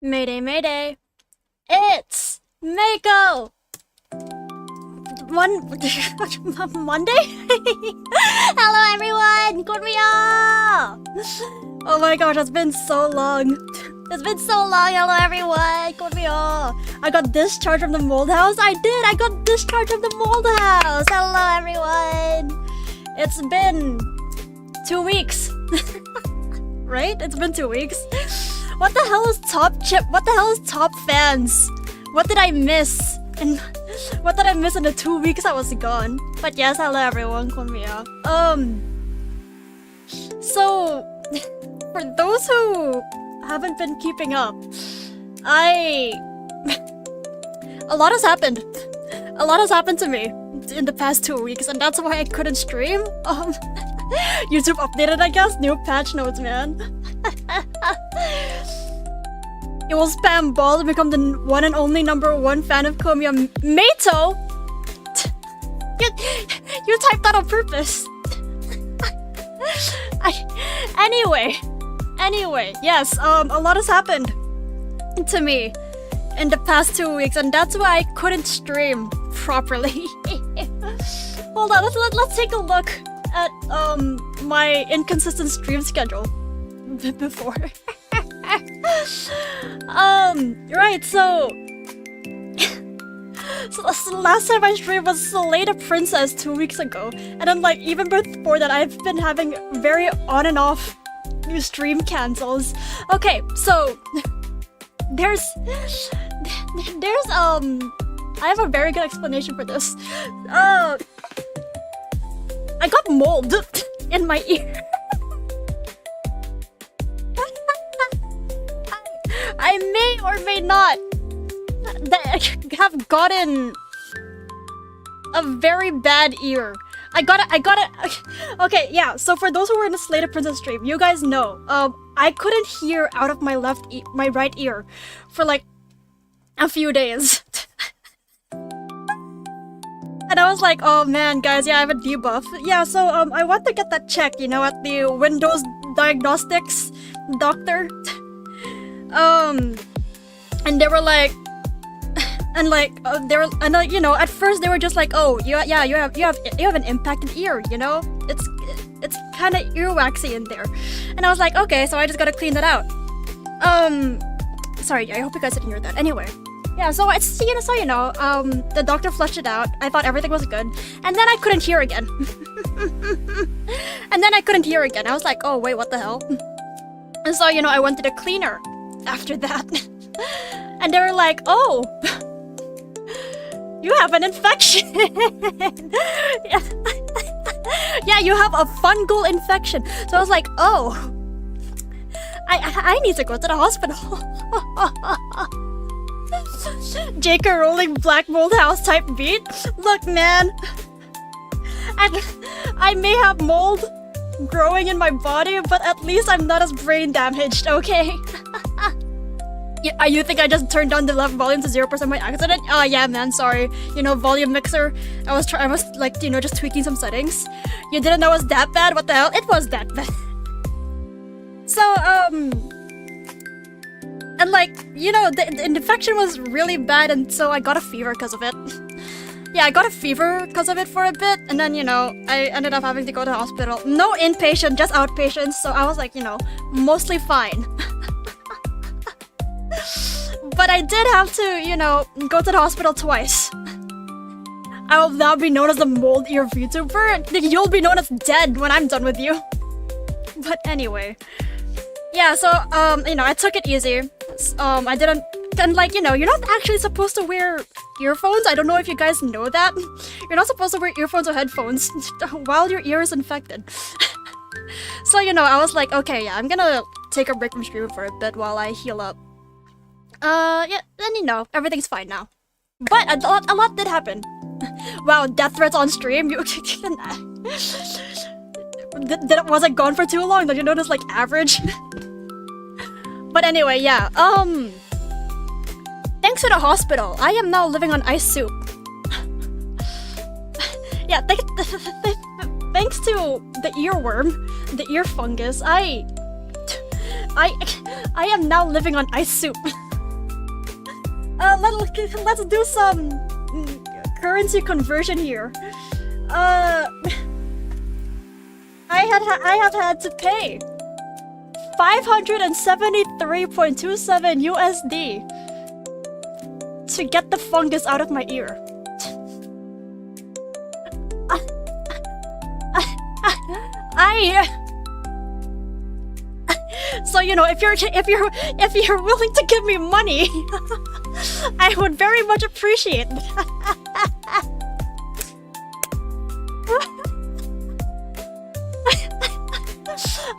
Mayday, mayday. It's Mako! Monday? Hello everyone! Konnichiwa! Oh my gosh, it's been so long. It's been so long. Hello everyone! Konnichiwa! I got discharged from the mold house. I did! I got discharged from the mold house! Hello everyone! It's been 2 weeks. Right? It's been 2 weeks. What the hell is top chip? What the hell is top fans? What did I miss? And what did I miss in the 2 weeks I was gone? But yes, hello everyone, konnichiwa. So for those who haven't been keeping up, a lot has happened. A lot has happened to me in the past 2 weeks, and that's why I couldn't stream. YouTube updated, I guess. New patch notes, man. It will spam ball to become the one and only #1 fan of Komiya. Mato? You typed that on purpose. Anyway, yes, a lot has happened to me in the past 2 weeks, and that's why I couldn't stream properly. Hold on, let's take a look at my inconsistent stream schedule before. Right, so the last time I streamed was Selena Princess 2 weeks ago, and then like even before that I've been having very on and off stream cancels. Okay, so there's I have a very good explanation for this. I got mold in my ear. I may or may not have gotten a very bad ear. I got it. Okay, yeah. So for those who were in the Slater Princess stream, you guys know, I couldn't hear out of my my right ear for like a few days. And I was like, oh man, guys, yeah, I have a debuff. Yeah, so I want to get that checked, you know, at the Windows Diagnostics doctor. And they were like, you know, at first they were just like, oh, you have an impacted ear, you know, it's kind of earwaxy in there, and I was like, okay, so I just gotta clean that out. Sorry, I hope you guys didn't hear that. Anyway, yeah, so it's the doctor flushed it out. I thought everything was good, and then I couldn't hear again. I was like, oh wait, what the hell? And so I went to the cleaner after that. And they were like, oh, you have an infection. Yeah, you have a fungal infection. So I was like, oh, I need to go to the hospital. J.K. Rowling Black Mold House type beat. Look, man, I may have mold growing in my body, but at least I'm not as brain damaged, okay? Yeah, you think I just turned down the left volume to 0% by accident? Oh yeah, man, sorry. Volume mixer. I was like, just tweaking some settings. You didn't know it was that bad? What the hell? It was that bad. So, and like, the infection was really bad, and so I got a fever because of it. Yeah, I got a fever because of it for a bit, and then, I ended up having to go to the hospital. No inpatient, just outpatient, so I was like, mostly fine. But I did have to, go to the hospital twice. I will now be known as the mold ear vtuber. You'll be known as dead when I'm done with you. But anyway. Yeah, so, I took it easy. I didn't... And like, you're not actually supposed to wear earphones. I don't know if you guys know that. You're not supposed to wear earphones or headphones while your ear is infected. So, I was like, okay, yeah, I'm gonna take a break from streaming for a bit while I heal up. Yeah, then everything's fine now. But a lot did happen. Wow, death threats on stream? Was I gone for too long? Did you notice, like, average? But anyway, yeah, thanks to the hospital, I am now living on ice soup. Yeah, thanks to the earworm, the ear fungus, I am now living on ice soup. Let's do some currency conversion here. I have had to pay 573.27 USD to get the fungus out of my ear. So you know, if you're willing to give me money, I would very much appreciate that.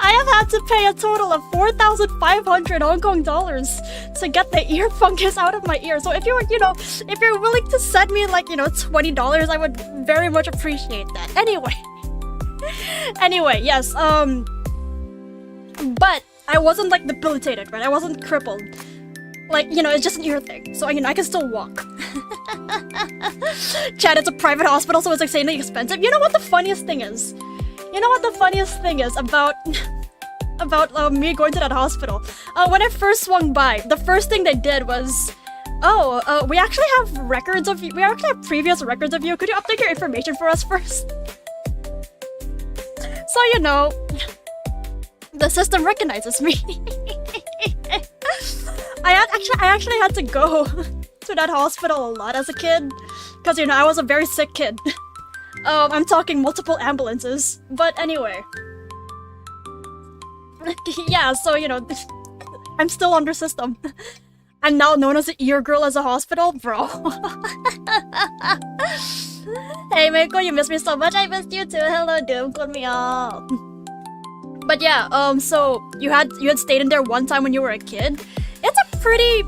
I have had to pay a total of 4,500 Hong Kong dollars to get the ear fungus out of my ear. So if you're willing to send me like, $20, I would very much appreciate that. Anyway, yes, but I wasn't like debilitated, right? I wasn't crippled. Like, it's just an ear thing. So, I can still walk. Chad, it's a private hospital, so it's insanely expensive. You know what the funniest thing is? About me going to that hospital? When I first swung by, the first thing they did was, we actually have records of you. We actually have previous records of you. Could you update your information for us first? So, the system recognizes me. I actually had to go to that hospital a lot as a kid, because I was a very sick kid. I'm talking multiple ambulances, but anyway. Yeah, so I'm still under system. I'm now known as the ear girl as a hospital, bro. Hey Mako, you missed me so much. I missed you too. Hello, dude. Call me up. But yeah, so you had stayed in there one time when you were a kid. It's a pretty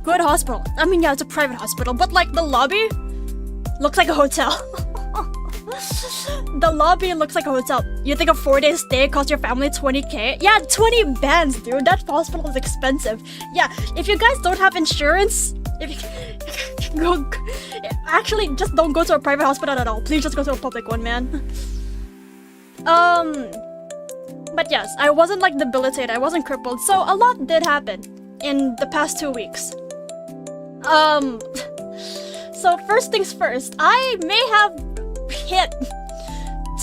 good hospital. I mean, yeah, it's a private hospital, but like the lobby looks like a hotel. The lobby looks like a hotel. You think a 4-day stay cost your family 20k? Yeah, 20 bands, dude. That hospital is expensive. Yeah, if you guys don't have insurance, actually, just don't go to a private hospital at all. Please just go to a public one, man. But yes, I wasn't like debilitated, I wasn't crippled, so a lot did happen in the past 2 weeks. So first things first, I may have hit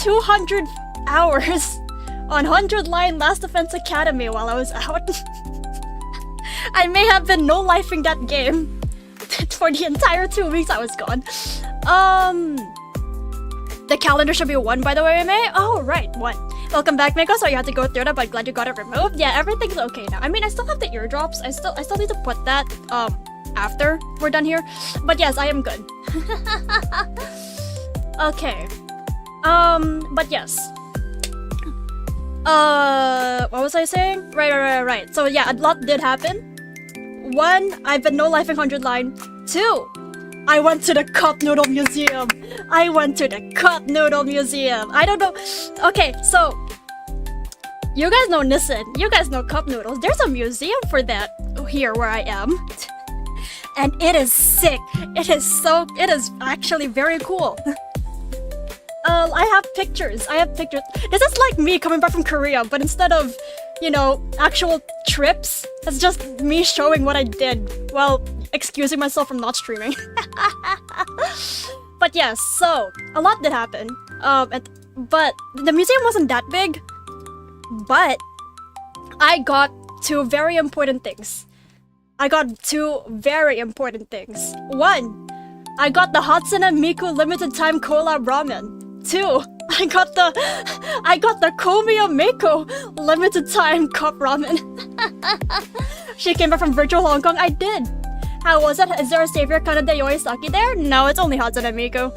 200 hours on 100 Line Last Defense Academy while I was out. I may have been no-lifing that game for the entire 2 weeks I was gone. The calendar should be 1, by the way, May. Oh, right, 1. Welcome back, Miko. So you had to go through that, but glad you got it removed. Yeah, everything's okay now. I mean, I still have the eardrops. I still need to put that after we're done here. But yes, I am good. Okay. But yes. What was I saying? Right. So yeah, a lot did happen. 1, I've been no-lifing 100 Line. 2, I went to the Cup Noodle Museum. I don't know. Okay, so you guys know Nissan. You guys know Cup Noodles. There's a museum for that here where I am. And it is sick. It is actually very cool. I have pictures. This is like me coming back from Korea, but instead of, actual trips, it's just me showing what I did. Well, excusing myself from not streaming. But yes, so a lot did happen. But the museum wasn't that big. But I got 2 very important things. 1, I got the Hatsune Miku limited time collab ramen. 2, I got the Komiya Mako limited time cup ramen. She came back from virtual Hong Kong. I did. How was it? Is there a savior Kanade Yorisaki there? No, it's only Hatsune Miku.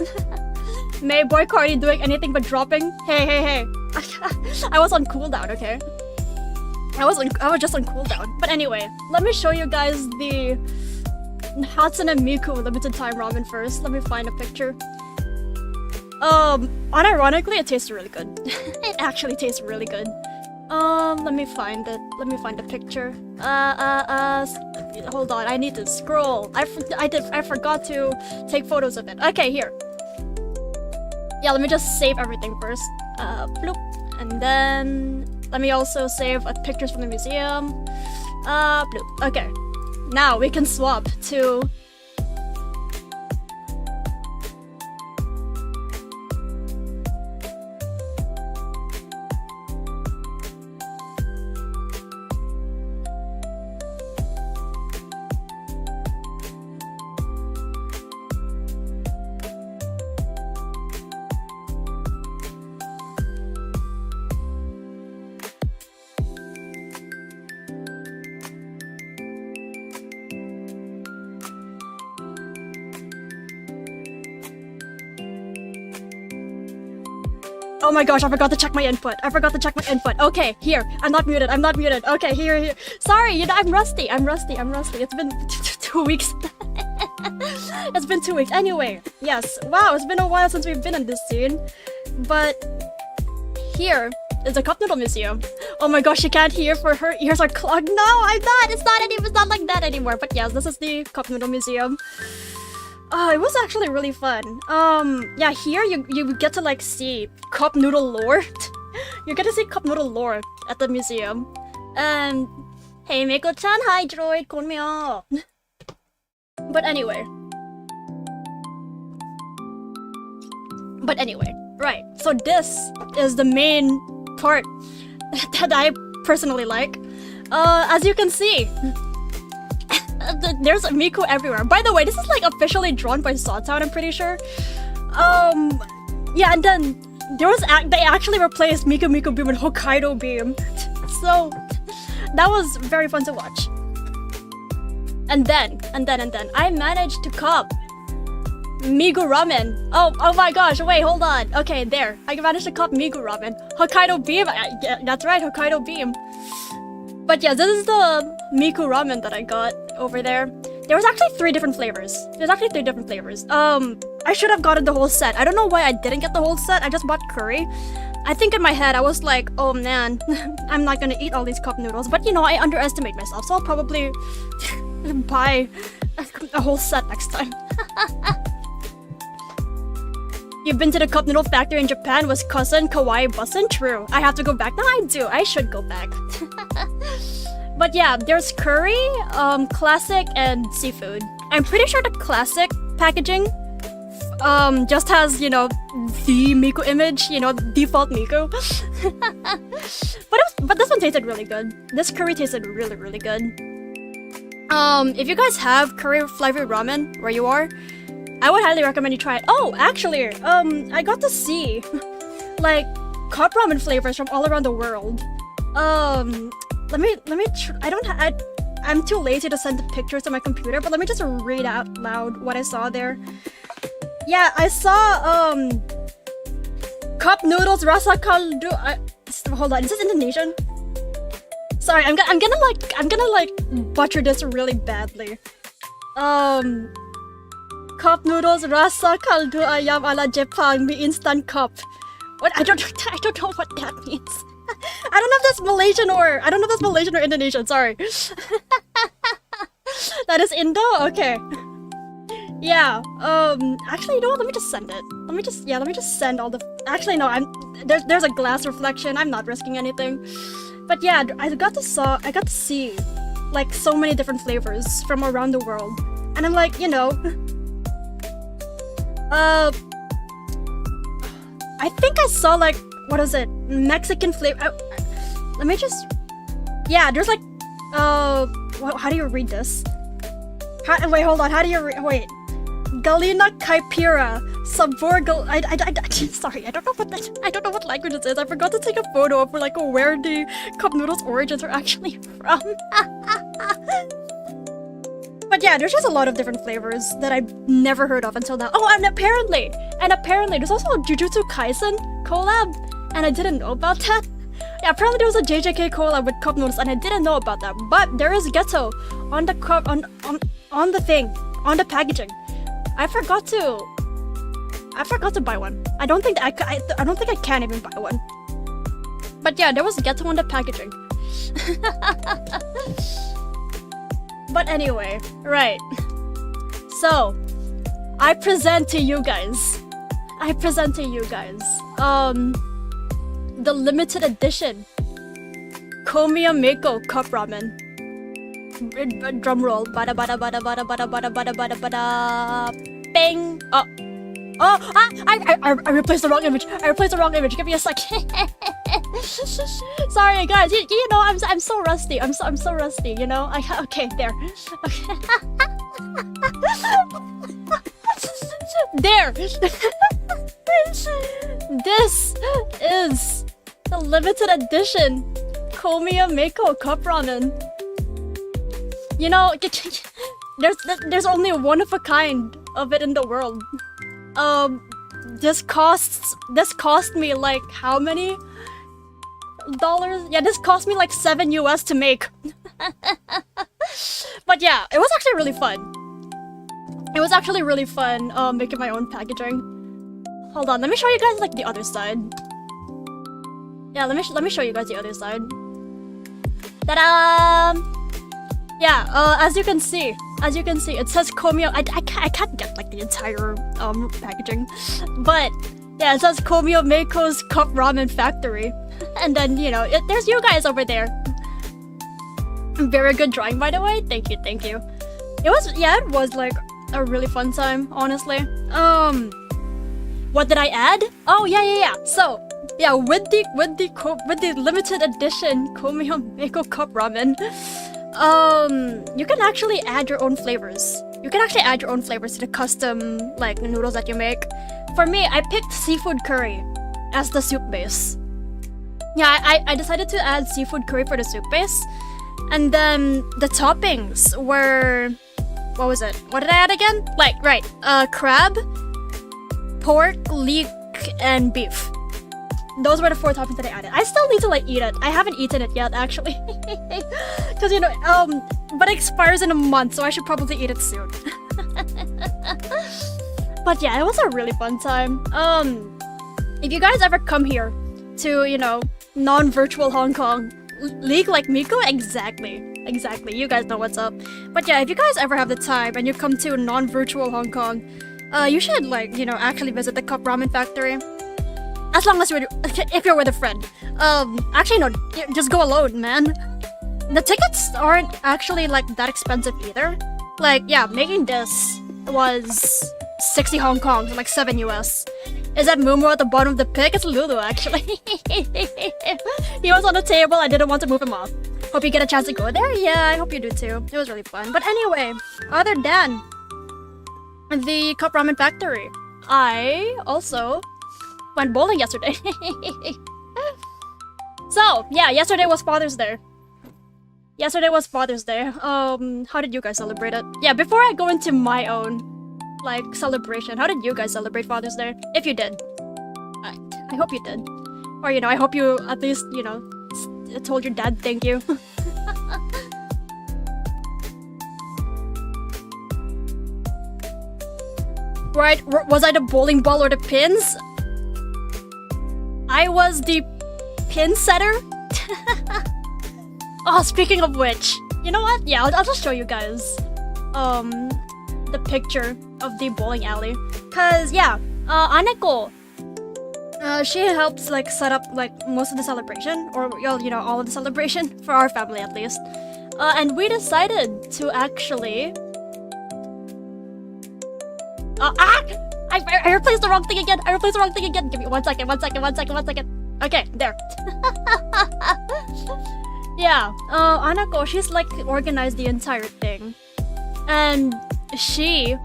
May boy Cardi doing anything but dropping? Hey. I was on cooldown, okay? I was just on cooldown. But anyway, let me show you guys the Hatsune Miku limited time ramen first. Let me find a picture. Unironically, it tastes really good. It actually tastes really good. Let me find it. Let me find a picture. Hold on, I need to scroll. I forgot to take photos of it. Okay, here. Yeah, let me just save everything first. Bloop. And then let me also save pictures from the museum. Bloop. Okay. Now we can swap to Oh my gosh, I forgot to check my input. Okay, here. I'm not muted. Okay, here. Sorry, you know, I'm rusty. It's been 2 weeks. It's been 2 weeks. Anyway, yes. Wow, it's been a while since we've been in this scene. But here is a cup noodle museum. Oh my gosh, you can't hear for her ears are clogged. No, I'm not. It's not like that anymore. But yes, this is the cup noodle museum. It was actually really fun. Yeah, here you get to like see cup noodle lore. You get to see cup noodle lore at the museum. And hey, Miko-chan, hi, droid, konmyo. But anyway, right. So this is the main part that I personally like. As you can see, there's Miku everywhere. By the way, this is like officially drawn by Sawtown, I'm pretty sure. Yeah, and then they actually replaced Miku Miku Beam with Hokkaido Beam. So that was very fun to watch. And then I managed to cop Migu Ramen. Oh my gosh, wait, hold on. Okay, there. I managed to cop Migu Ramen. Hokkaido Beam. Yeah, that's right, Hokkaido Beam. But yeah, this is the Miku Ramen that I got over there. There was actually 3 different flavors. I should have gotten the whole set. I don't know why I didn't get the whole set. I just bought curry. I think in my head I was like, oh man, I'm not gonna eat all these cup noodles. But you know, I underestimate myself, so I'll probably buy a whole set next time. You've been to the cup noodle factory in Japan with cousin Kawaii Bussin? True. I have to go back. No, I do. I should go back. But yeah, there's curry, classic, and seafood. I'm pretty sure the classic packaging just has, you know, the Miku image, you know, default Miku. But this one tasted really good. This curry tasted really, really good. If you guys have curry flavored ramen where you are, I would highly recommend you try it. Oh, actually, I got to see like cup ramen flavors from all around the world. Let me I'm too lazy to send the pictures to my computer, but let me just read out loud what I saw there. Yeah, I saw cup noodles rasa kaldu. Hold on, is this Indonesian? Sorry, I'm gonna like butcher this really badly. Cup noodles rasa kaldu ayam ala Jepang mi instant cup. What? I don't know what that means. I don't know if that's Malaysian or Indonesian. Sorry. That is Indo. Okay. Yeah. Actually, you know what? Let me just send it. Let me just send all the. Actually, no. There's a glass reflection. I'm not risking anything. But yeah, I got to see like so many different flavors from around the world, and I'm like, you know. I think I saw like, what is it? Mexican flavor. Let me just. Yeah, there's like, how do you read this? Wait, hold on. How do you wait? Galina Caipira, Sabor sorry, I don't know what language it is. I forgot to take a photo of like where the cup noodles origins are actually from. But yeah, there's just a lot of different flavors that I've never heard of until now. Oh, and apparently there's also a Jujutsu Kaisen collab, and I didn't know about that. Yeah, apparently there was a JJK collab with cup noodles, and I didn't know about that. But there is Ghetto on the cup on the thing, on the packaging. I forgot to buy one. I don't think I can even buy one. But yeah, there was Ghetto on the packaging. But anyway, right. So, I present to you guys the limited edition Komiya Mako cup ramen. Drum roll. Bada bada bada bada bada bada bada bada bada. Bang. I replaced the wrong image. Give me a second. Sorry guys, you know I'm so rusty. I'm so rusty, you know. Okay, there. Okay. There. This is the limited edition Komiya Mako cup ramen. You know, there's only one of a kind of it in the world. this cost me like how many dollars? Yeah, this cost me like $7 US to make. But yeah, it was actually really fun. It was actually really fun making my own packaging. Hold on, let me show you guys like the other side. Yeah, let me show you guys the other side. Ta-da! Yeah, as you can see, it says Komio. I can't get like the entire packaging, but yeah, it says Komio Meiko's Cup Ramen Factory, and then you know there's you guys over there. Very good drawing, by the way. Thank you, thank you. It was like a really fun time, honestly. What did I add? Oh yeah. So yeah, with the limited edition Komio Meiko Cup Ramen. You can actually add your own flavors. You can actually add your own flavors to the custom like noodles that you make. For me, I picked seafood curry as the soup base. Yeah, I decided to add seafood curry for the soup base. And then the toppings were... What was it? What did I add again? Crab, pork, leek, and beef. Those were the 4 toppings that I added. I still need to like eat it. I haven't eaten it yet, actually. Because you know, but it expires in a month, so I should probably eat it soon. But yeah, it was a really fun time. If you guys ever come here to, you know, non-virtual Hong Kong, League like Miko, exactly. You guys know what's up. But yeah, if you guys ever have the time and you come to non-virtual Hong Kong, you should like, you know, actually visit the Cup Ramen Factory. As long as if you're with a friend. Actually no, just go alone, man. The tickets aren't actually like that expensive either. Like, yeah, making this was 60 Hong Kong, so like 7 US. Is that Momo at the bottom of the pic? It's Lulu, actually. He was on the table, I didn't want to move him off. Hope you get a chance to go there? Yeah, I hope you do too. It was really fun. But anyway, other than the Cup Ramen Factory, I also went bowling yesterday. So, yeah, yesterday was Father's Day. How did you guys celebrate it? Yeah, before I go into my own, like, celebration, how did you guys celebrate Father's Day? If you did. I hope you did. Or, you know, I hope you at least, you know, told your dad thank you. Right, was I the bowling ball or the pins? I was the pin setter. Oh, speaking of which, you know what? Yeah, I'll just show you guys the picture of the bowling alley. Cause yeah, Aneko, she helps like set up like most of the celebration, or you know, all of the celebration for our family at least. And we decided to actually I replaced the wrong thing again. Give me one second. Okay, there. Yeah, Anako, she's like organized the entire thing. And she,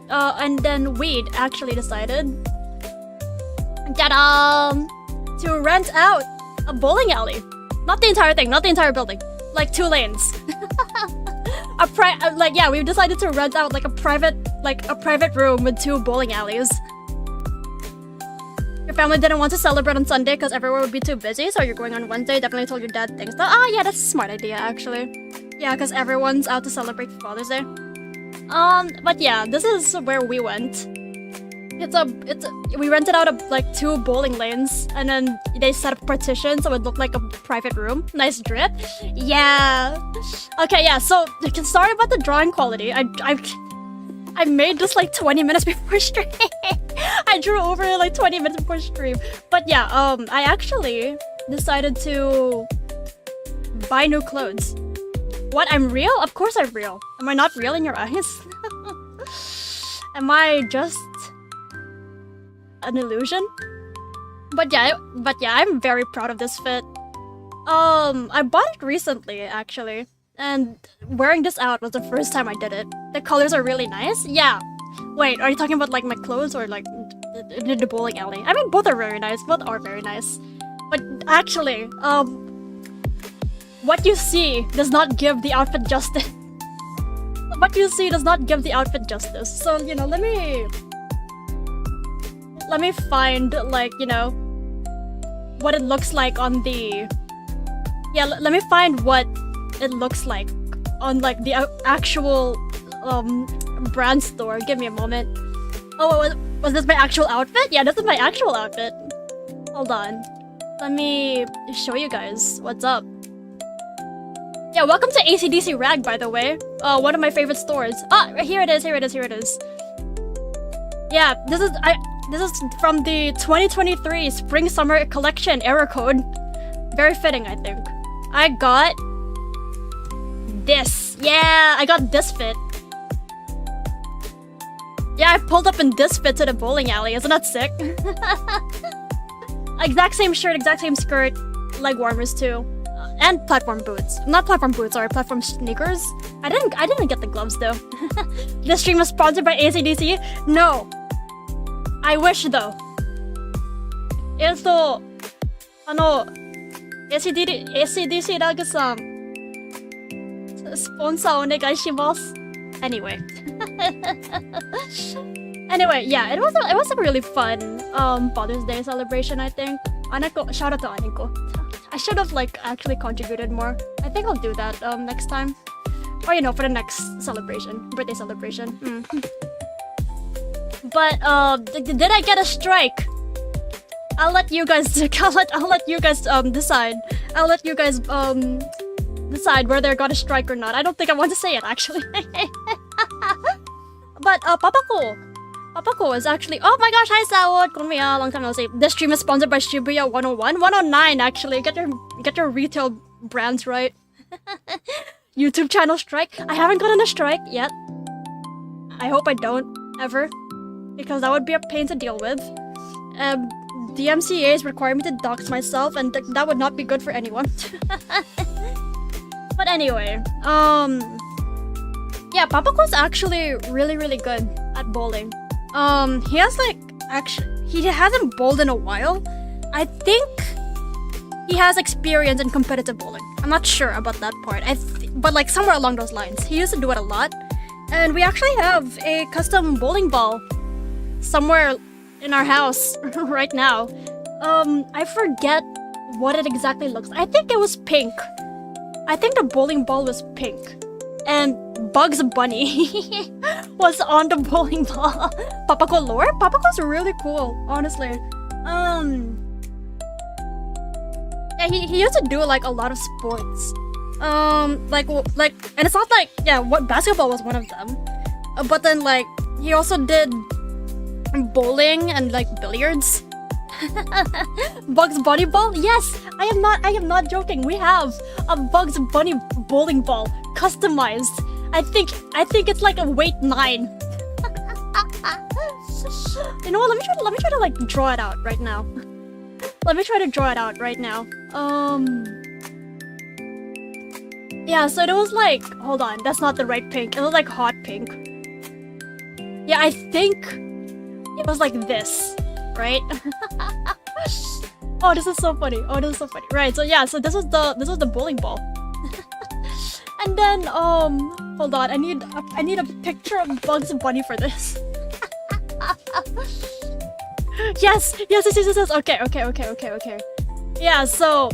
and then we actually decided that, to rent out a bowling alley. Not the entire thing, not the entire building. Like 2 lanes. Yeah, we decided to rent out like a private room with 2 bowling alleys. Your family didn't want to celebrate on Sunday because everyone would be too busy, so you're going on Wednesday. Definitely told your dad things. Yeah, that's a smart idea actually. Yeah, because everyone's out to celebrate Father's Day. But yeah, this is where we went. We rented out like 2 bowling lanes, and then they set up partitions so it looked like a private room. Nice drip. Yeah. Okay, yeah. So sorry about the drawing quality. I made this like 20 minutes before stream. I drew over it like 20 minutes before stream. But yeah, I actually decided to buy new clothes. What? I'm real? Of course I'm real. Am I not real in your eyes? Am I just an illusion? But yeah, I'm very proud of this fit. I bought it recently actually, and wearing this out was the first time I did it. The colors are really nice. Yeah. Wait, are you talking about like my clothes or like the bowling alley? I mean, both are very nice. Both are very nice. But actually, what you see does not give the outfit justice. What you see does not give the outfit justice. So, you know, let me let me find, like, you know, what it looks like on the... Yeah, let me find what it looks like on, like, the actual brand store. Give me a moment. Oh, was this my actual outfit? Yeah, this is my actual outfit. Hold on. Let me show you guys what's up. Yeah, welcome to ACDC Rag, by the way. One of my favorite stores. Ah, here it is, here it is, here it is. Yeah, this is from the 2023 Spring Summer Collection error code. Very fitting, I think. I got this. Yeah, I got this fit. Yeah, I pulled up in this fit to the bowling alley. Isn't that sick? Exact same shirt, exact same skirt, leg warmers too, and platform boots. Not platform boots, sorry, platform sneakers. I didn't get the gloves though. This stream was sponsored by ACDC. No, I wish though. ACDC ラグさん、スポンサーお願いします。Anyway. Anyway, yeah, it was a really fun Father's Day celebration, I think. Aneko, shout out to Aneko. I should have like actually contributed more. I think I'll do that next time. Or you know, for the next celebration, birthday celebration. But did I get a strike? I'll let you guys I'll let you guys decide. I'll let you guys decide whether I got a strike or not. I don't think I want to say it actually. But Papako is actually... Oh my gosh, hi Sawot! Konnichiwa, long time no see. This stream is sponsored by Shibuya 101. 109 actually. Get your retail brands right. YouTube channel strike. I haven't gotten a strike yet. I hope I don't, ever. Because that would be a pain to deal with. The MCAs require me to dox myself and that would not be good for anyone. But anyway, yeah, Papako's actually really good at bowling. He has like, he hasn't bowled in a while. I think he has experience in competitive bowling. I'm not sure about that part. But like somewhere along those lines. He used to do it a lot. And we actually have a custom bowling ball somewhere in our house right now. I forget what it exactly looks like. I think it was pink. I think the bowling ball was pink. And Bugs Bunny was on the bowling ball. Papako lore? Papako's really cool, honestly. Yeah, he used to do like a lot of sports. And it's not like, yeah, what basketball was one of them. But then like, he also did bowling and like billiards. Bugs Bunny ball? Yes, I am not joking. We have a Bugs Bunny bowling ball customized. I think it's like a weight 9. You know what? Let me try to like draw it out right now. Let me try to draw it out right now. Yeah, so it was like, hold on, that's not the right pink. It was like hot pink. Yeah, I think it was like this, right? Oh, this is so funny. Oh, this is so funny. Right, so yeah, so this was the bowling ball. And then hold on, I need a picture of Bugs Bunny for this. Yes. Okay. Yeah, so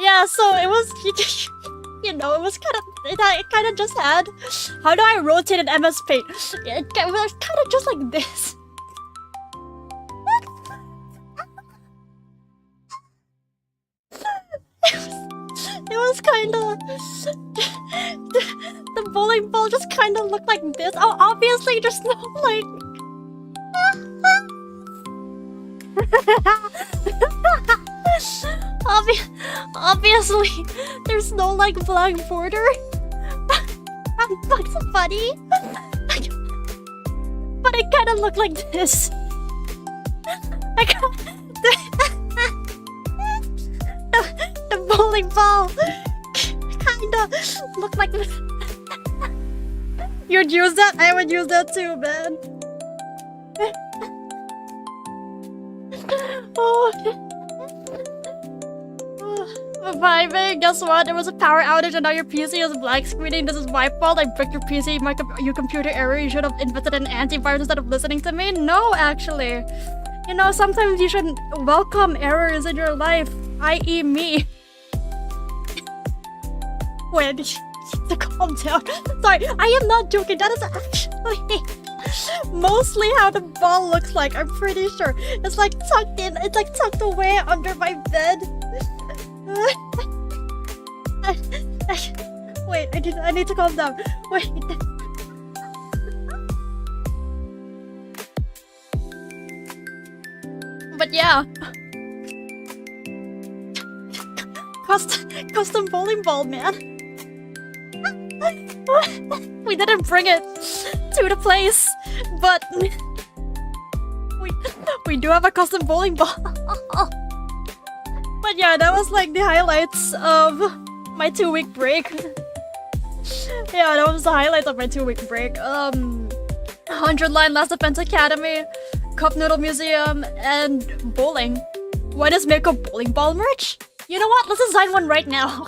yeah, so it was you know, it was kind of just had, how do I rotate an MS Paint? It was kind of just like this. It was kind of the bowling ball just kind of looked like this. Oh, obviously there's no like obviously there's no like black border. Bugs Bunny. But it kind of looked like this. The bowling ball kind of looked like this. You'd use that? I would use that too, man. Vibing, guess what? It was a power outage and now your PC is black screening. This is my fault. I bricked your PC, your computer error. You should have invented an antivirus instead of listening to me. No, actually. You know, sometimes you should welcome errors in your life, i.e. me. Wait, to calm down. Sorry, I am not joking. That is actually mostly how the ball looks like. I'm pretty sure. It's like tucked in. It's like tucked away under my bed. Wait, I need to calm down. Wait. But yeah. Custom bowling ball, man. We didn't bring it to the place, but we do have a custom bowling ball. But yeah, that was like the highlights of my 2-week break. Yeah, that was the highlights of my 2-week break. 100 Line Last Defense Academy, Cup Noodle Museum, and bowling. When is Mako bowling ball merch? You know what? Let's design one right now.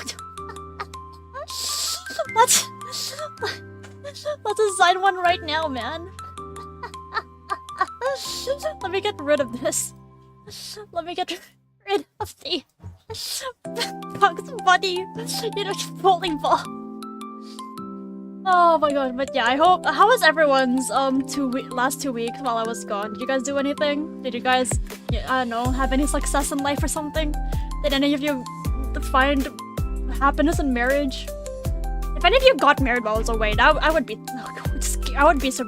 Let's design one right now, man. Let me get rid of this. Let me get rid of the Bugs Bunny, you know, bowling ball. Oh my god, but yeah, I hope. How was everyone's last 2 weeks while I was gone? Did you guys do anything? Did you guys, I don't know, have any success in life or something? Did any of you find happiness in marriage? If any of you got married while I was away, I would be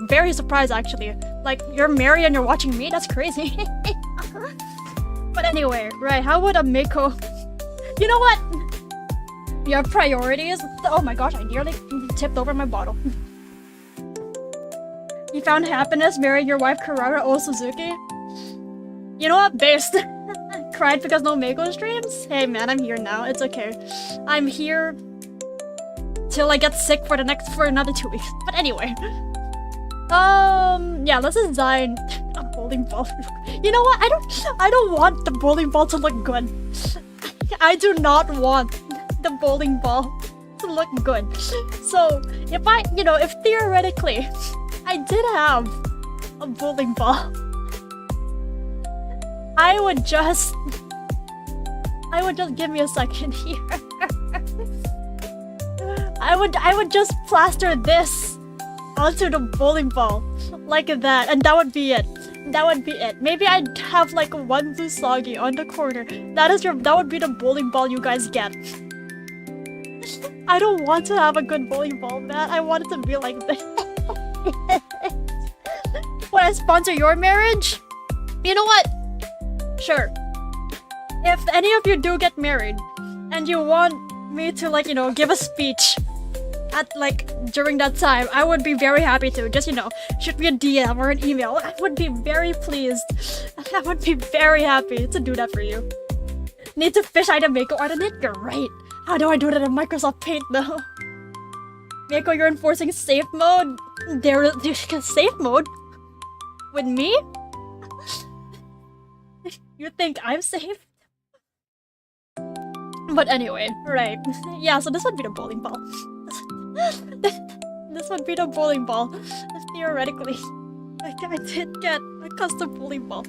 very surprised actually. Like, you're married and you're watching me? That's crazy. But anyway, right, how would a Mako... You know what? Your priorities... Oh my gosh, I nearly tipped over my bottle. You found happiness marrying your wife Karara O Suzuki? You know what? Based. Cried because no Mako streams? Hey man, I'm here now. It's okay. I'm here till I get sick for another 2 weeks. But anyway. Yeah, let's design a bowling ball. You know what? I don't want the bowling ball to look good. I do not want the bowling ball to look good. So, if theoretically I did have a bowling ball, I would just give me a second here. I would just plaster this onto the bowling ball like that, and that would be it. That would be it. Maybe I'd have like one blue soggy on the corner. That would be the bowling ball you guys get. I don't want to have a good bowling ball, man. I want it to be like this. Would I sponsor your marriage? You know what? Sure. If any of you do get married and you want me to give a speech at during that time, I would be very happy to. Just shoot me a DM or an email. I would be very pleased. I would be very happy to do that for you. Need to fish item Mako art in it? You're right. How do I do that in Microsoft Paint though? Mako, you're enforcing safe mode. Safe mode? With me? You think I'm safe? But anyway, right. Yeah, so this would be the bowling ball. This would be the bowling ball. Theoretically. I did get a custom bowling ball.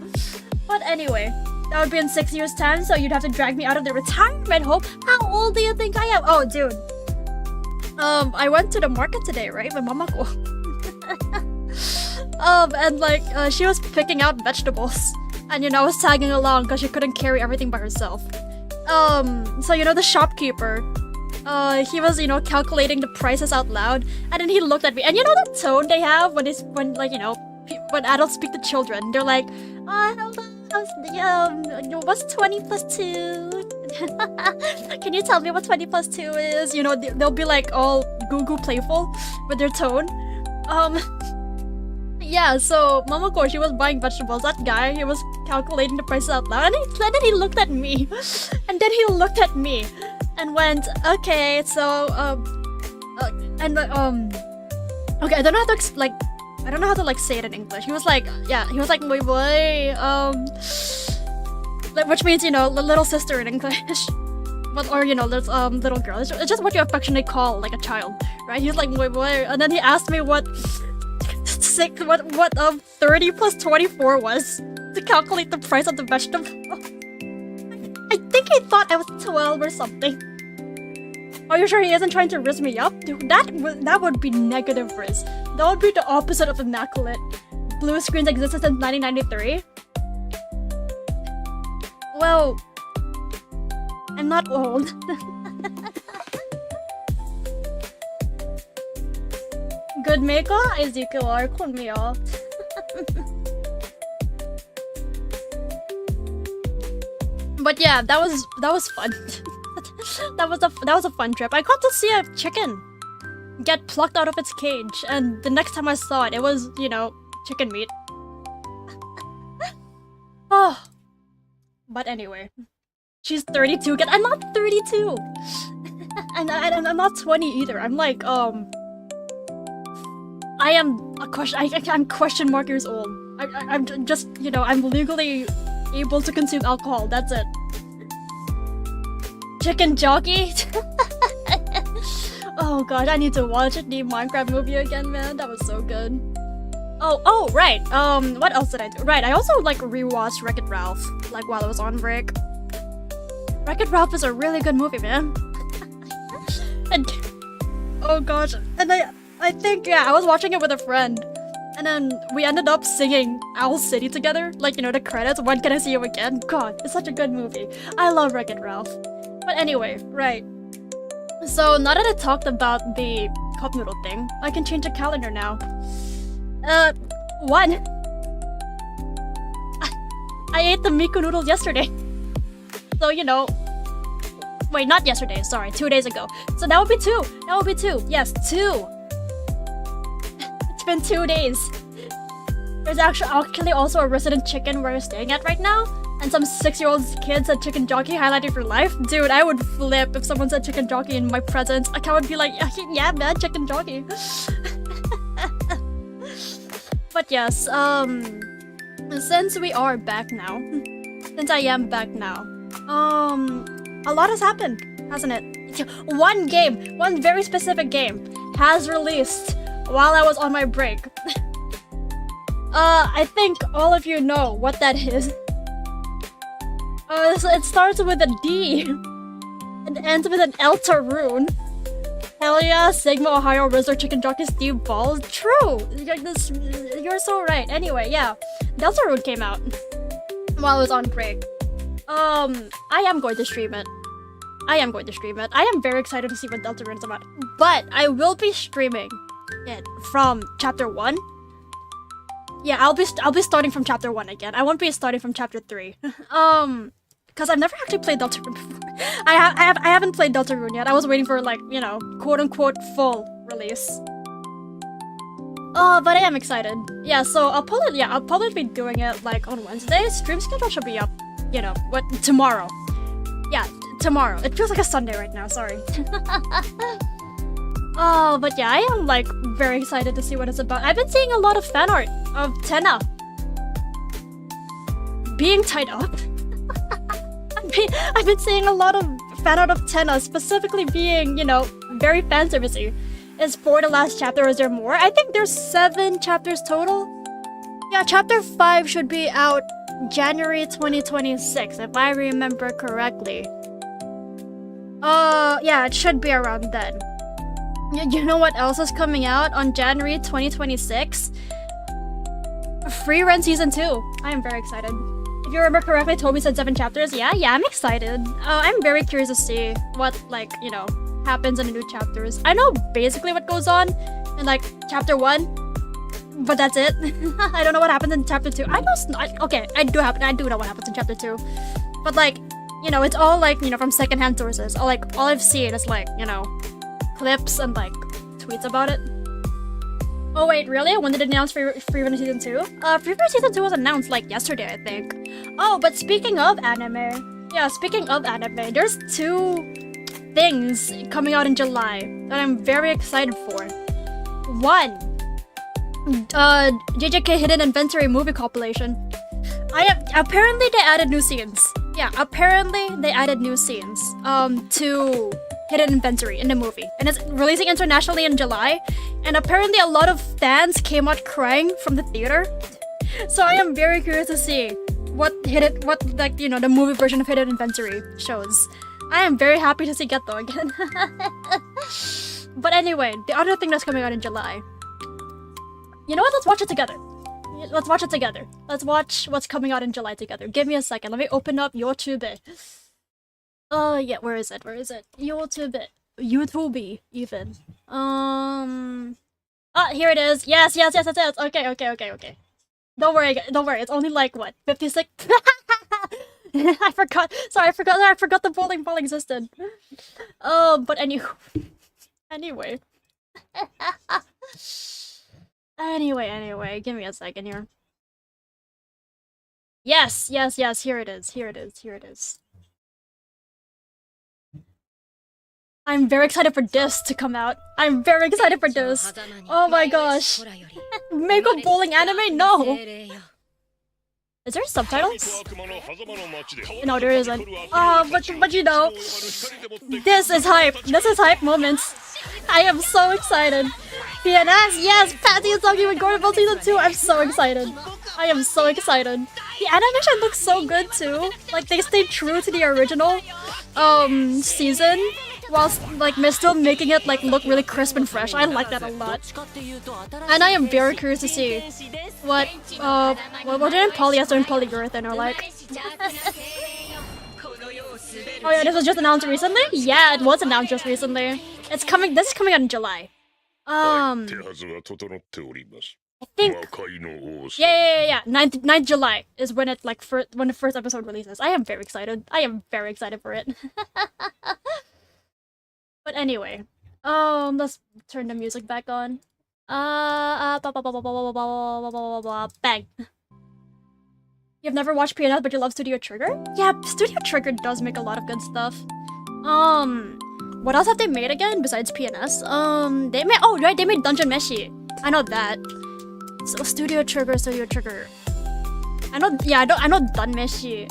But anyway, that would be in 6 years' time, so you'd have to drag me out of the retirement home. How old do you think I am? Oh, dude. I went to the market today, right? With mama ko. And she was picking out vegetables. And I was tagging along because she couldn't carry everything by herself. So the shopkeeper, he was, calculating the prices out loud, and then he looked at me, and that tone they have when adults speak to children, they're like, hello, what's 20 plus 2? Can you tell me what 20 plus 2 is? They'll be like all goo playful with their tone. Yeah, so Momoko, she was buying vegetables. That guy, he was calculating the prices out loud, and then he looked at me, and then he looked at me, and went, okay, so okay, I don't know how to I don't know how to say it in English. He was like, boy, which means little sister in English. or you know, this little girl. It's just what you affectionately call like a child, right? He's like, wait, and then he asked me what 30 plus 24 was to calculate the price of the vegetable. I think he thought I was 12 or something. Are you sure he isn't trying to riz me up? Dude, that would be negative riz. That would be the opposite of immaculate. Blue screens existed since 1993. Well, I'm not old. Good makeup? Ezekiel R. called me off. But yeah, that was fun. that was a fun trip. I got to see a chicken get plucked out of its cage, and the next time I saw it, it was, you know, chicken meat. Oh. But anyway, she's 32 again. I'm not 32, and I'm not 20 either. I'm like I am a question. I'm question mark years old. I'm just, you know, I'm legally able to consume alcohol. That's it. Chicken jockey. Oh god, I need to watch the Minecraft movie again, man. That was so good. Oh, right. What else did I do? Right, I also like rewatched Wreck-It Ralph, like while I was on break. Wreck-It Ralph is a really good movie, man. And oh gosh, and I think, yeah, I was watching it with a friend, and then we ended up singing Owl City together, like, you know, the credits. When can I see you again? God, it's such a good movie. I love Wreck-It Ralph. But anyway, right. So now that I talked about the cup noodle thing, I can change the calendar now. One. I ate the Miku noodles yesterday. So, you know. Wait, not yesterday, sorry, 2 days ago. So that would be two. That would be two. Yes, two. It's been 2 days. There's actually also a resident chicken where you're staying at right now. And some 6-year-old kid said chicken jockey highlighting for life. Dude, I would flip if someone said chicken jockey in my presence. Like, I would be like, yeah man, chicken jockey. But yes, since we are back now, since I am back now, a lot has happened, hasn't it? One very specific game has released while I was on my break. I think all of you know what that is. It starts with a D and ends with an Elta-rune. Hell yeah, Sigma, Ohio, Rizzo, Chicken Jockey, Steve Balls. True! You're so right. Anyway, yeah. Deltarune came out while I was on break. I am going to stream it. I am very excited to see what Deltarune is about. But I will be streaming it from Chapter 1. Yeah, I'll be starting from Chapter 1 again. I won't be starting from Chapter 3. Because I've never actually played Deltarune before. I haven't played Deltarune yet. I was waiting for, like, you know, quote-unquote full release. But I am excited. Yeah, so I'll probably be doing it, like, on Wednesday. Stream schedule should be up, you know, tomorrow. Yeah, tomorrow. It feels like a Sunday right now, sorry. Oh, but yeah, I am, like, very excited to see what it's about. I've been seeing a lot of fan art of Tenna being tied up. I've been seeing a lot of fan art of Tenna specifically being, you know, very fanservice-y. Is 4 the last chapter or is there more? I think there's 7 chapters total. Yeah, chapter 5 should be out January 2026, if I remember correctly. Yeah, it should be around then. You know what else is coming out on January 2026? Free Run Season 2. I am very excited. If you remember correctly, Toby said 7 chapters. Yeah, I'm excited. I'm very curious to see what, like, you know, happens in the new chapters. I know basically what goes on in, like, chapter 1, but that's it. I don't know what happens in chapter 2. I do know what happens in chapter 2. But, like, you know, it's all, like, you know, from secondhand sources. All I've seen is, like, you know, clips and, like, tweets about it. Oh wait, really? When did it announce Free Run Season 2? Free Run Season 2 was announced, like, yesterday, I think. Oh, but speaking of anime, there's 2 things coming out in July that I'm very excited for. 1, JJK Hidden Inventory movie compilation. Apparently they added new scenes Yeah, apparently they added new scenes to Hidden Inventory in the movie, and it's releasing internationally in July. And apparently a lot of fans came out crying from the theater. So I am very curious to see what the movie version of Hidden Inventory shows. I am very happy to see Geto again. But anyway, the other thing that's coming out in July. You know what? Let's watch it together. Let's watch it together. Let's watch what's coming out in July together. Give me a second. Let me open up YouTube. Yeah, where is it? Where is it? YouTube even. Here it is. Yes. Okay. Don't worry. It's only like what? 56. I forgot. Sorry, I forgot the polling existed. But anyway. Anyway, give me a second here. Yes, here it is. I'm very excited for this to come out. I'm very excited for this. Oh my gosh. Mega bowling anime? No. Is there subtitles? No, there isn't. But you know, this is hype. This is hype moments. I am so excited. PNS, yes, Patty is talking with Gordon Ball Season 2. I'm so excited. I am so excited. The animation looks so good too. Like they stayed true to the original season, whilst like still making it like look really crisp and fresh. I like that a lot. And I am very curious to see what did polyester and polyurethane are like. Oh yeah, this was just announced recently? Yeah, it was announced just recently. This is coming out in July. I think. Yeah. 9th July is when it when the first episode releases. I am very excited. For it. But anyway, let's turn the music back on. Bang. You've never watched PNS, but you love Studio Trigger? Yeah, Studio Trigger does make a lot of good stuff. What else have they made again besides PNS? They made Dungeon Meshi. I know that. So Studio Trigger. I know Dun Meshi.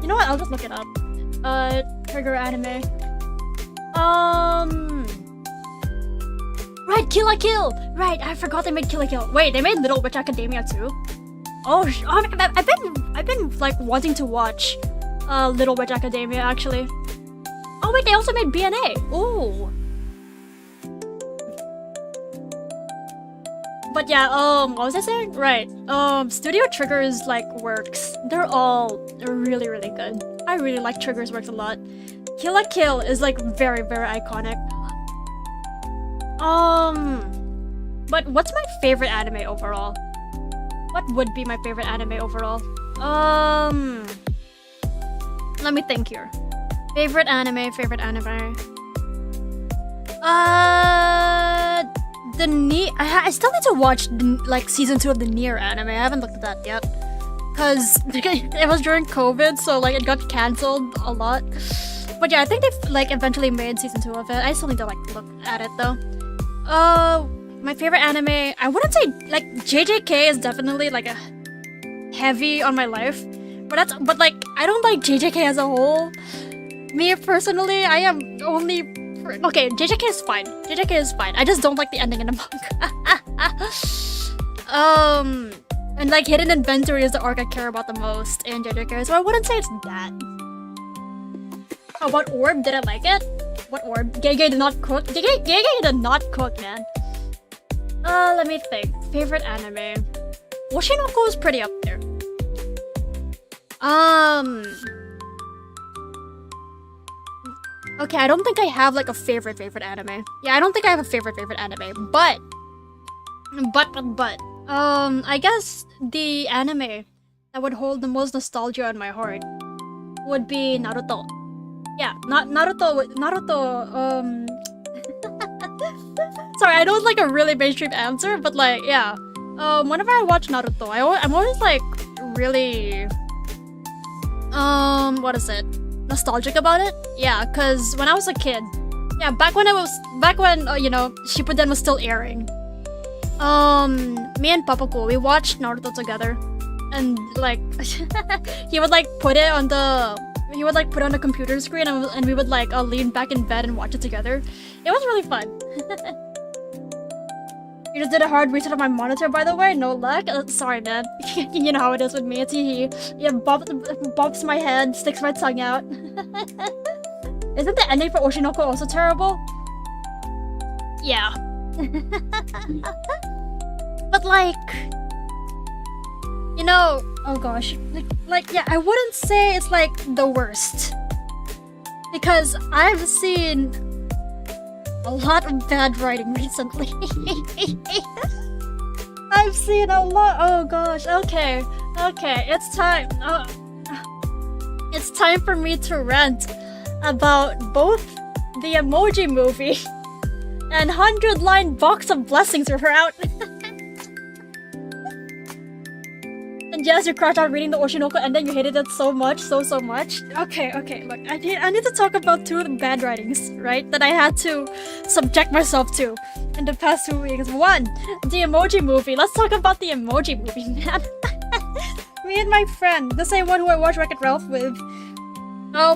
You know what? I'll just look it up. Trigger anime. Right, Kill la Kill. Right, I forgot they made Kill la Kill. Wait, they made Little Witch Academia too. I've been like wanting to watch Little Witch Academia actually. Oh wait, they also made BNA. Ooh. But yeah, what was I saying? Right. Studio Trigger's like works. They're all really, really good. I really like Trigger's works a lot. Kill la Kill is like very, very iconic. But what's my favorite anime overall? What would be my favorite anime overall? Let me think here. Favorite anime. I still need to watch like season 2 of the Nier anime. I haven't looked at that yet. Cause it was during COVID, so like it got cancelled a lot. But yeah, I think they've like eventually made season 2 of it. I still need to like look at it though. My favorite anime, I wouldn't say like JJK is definitely like a heavy on my life. But like I don't like JJK as a whole. Me personally, I am only okay, JJK is fine. I just don't like the ending in the manga. And like Hidden Inventory is the arc I care about the most in JJK, so I wouldn't say it's that. Oh, what orb? Did I like it? What orb? Gege did not cook. Gege did not cook, man. Let me think. Favorite anime. Oshinoko is pretty up there. Okay, I don't think I have like a favorite anime. Yeah, I don't think I have a favorite anime, but I guess the anime that would hold the most nostalgia in my heart would be Naruto. Yeah, Naruto. Sorry, I know it's like a really mainstream answer, but like, yeah. Whenever I watch Naruto, I'm always like really, what is it? Nostalgic about it? Yeah, cause when I was a kid, yeah, back when you know, Shippuden was still airing. Me and Papaku, we watched Naruto together, and like he would like put it on the he would like put on a computer screen and we would like lean back in bed and watch it together. It was really fun. You just did a hard reset of my monitor, by the way. No luck. Sorry, man. You know how it is with me. It's he. Yeah, bumps my head, sticks my tongue out. Isn't the ending for Oshinoko also terrible? Yeah. But like, you know, oh gosh, like yeah, I wouldn't say it's like the worst because I've seen a lot of bad writing recently. I've seen a lot. Oh gosh. Okay. It's time. It's time for me to rant about both the Emoji Movie and 100-line box of blessings are out. And yes, you crashed out reading the Oshinoko and then you hated it so much, so much. Okay, look, I need to talk about two of the bad writings, right? That I had to subject myself to in the past 2 weeks. One, the Emoji Movie. Let's talk about the Emoji Movie, man. Me and my friend, the same one who I watched Wreck-It Ralph with,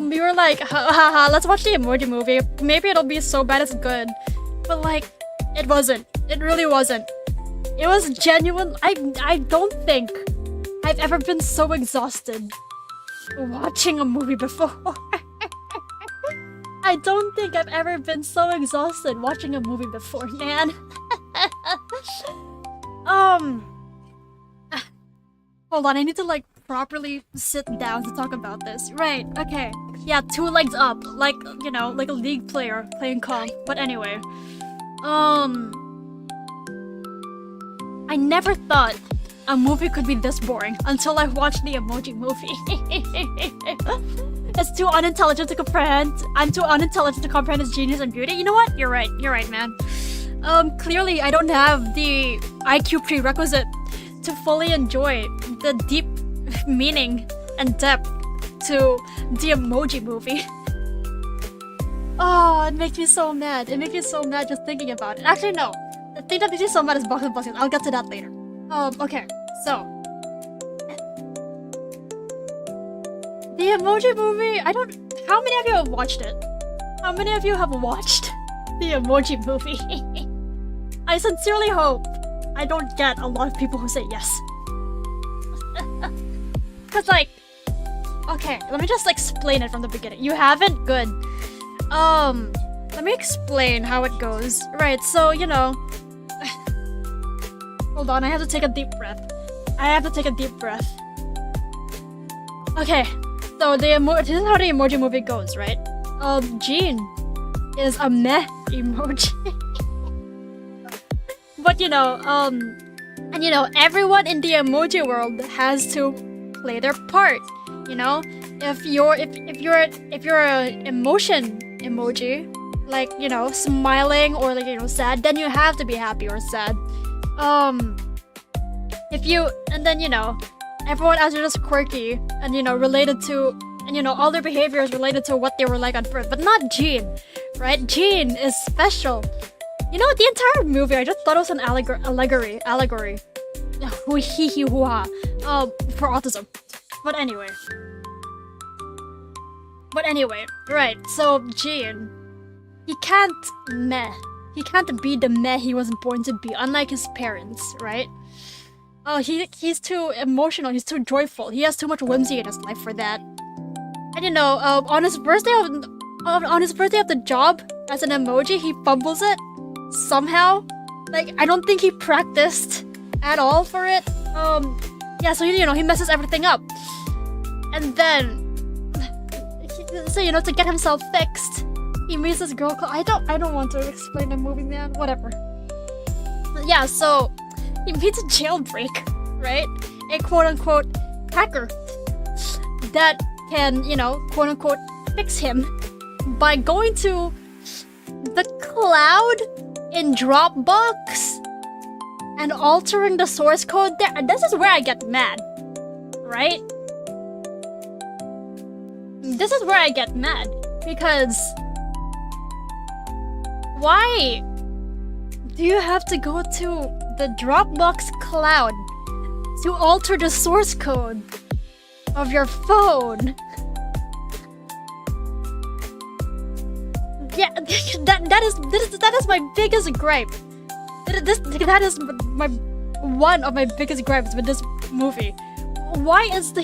we were like, haha, let's watch the Emoji Movie. Maybe it'll be so bad it's good. But like, it wasn't. It really wasn't. It was genuine. I don't think I've ever been so exhausted watching a movie before. I don't think I've ever been so exhausted watching a movie before, man. Hold on, I need to like properly sit down to talk about this. Right, okay. Yeah, 2 legs up, like, you know, like a league player playing comp. But anyway, I never thought a movie could be this boring until I watched the Emoji Movie. It's too unintelligent to comprehend. I'm too unintelligent to comprehend its genius and beauty. You know what? You're right, man. Clearly I don't have the IQ prerequisite to fully enjoy the deep meaning and depth to the Emoji Movie. Oh, it makes me so mad. It makes me so mad just thinking about it. Actually, no. The thing that makes me so mad is Box of Blessings. I'll get to that later. Okay, so the Emoji Movie, how many of you have watched it? How many of you have watched the Emoji Movie? I sincerely hope I don't get a lot of people who say yes. Cause like, okay, let me just explain it from the beginning. You haven't? Good. Let me explain how it goes. Right, so you know, hold on, I have to take a deep breath. Okay, so this is how the Emoji Movie goes, right? Jean is a meh emoji. But you know, and you know, everyone in the emoji world has to play their part. You know, if you're an emotion emoji, like, you know, smiling or like, you know, sad, then you have to be happy or sad. And then, you know, everyone else are just quirky and, you know, related to, and, you know, all their behavior is related to what they were like at birth, but not Jean, right? Jean is special. You know, the entire movie, I just thought it was an allegory. Hoo-hee-hoo-ha. For autism. But anyway, right, so Jean, he can't be the meh he wasn't born to be, unlike his parents, right? He's too emotional, he's too joyful, he has too much whimsy in his life for that. And you know, on his birthday of the job as an emoji, he fumbles it somehow. Like, I don't think he practiced at all for it. Yeah, so you know, he messes everything up. And then, so you know, to get himself fixed, he meets this girl called, I don't want to explain the movie, man. Whatever. Yeah, so he meets a jailbreak, right? A quote-unquote hacker that can, you know, quote-unquote fix him by going to the cloud in Dropbox and altering the source code there. And this is where I get mad, right? This is where I get mad, because why do you have to go to the Dropbox cloud to alter the source code of your phone? Yeah, that is my biggest gripe. That is my one of my biggest gripes with this movie. Why is the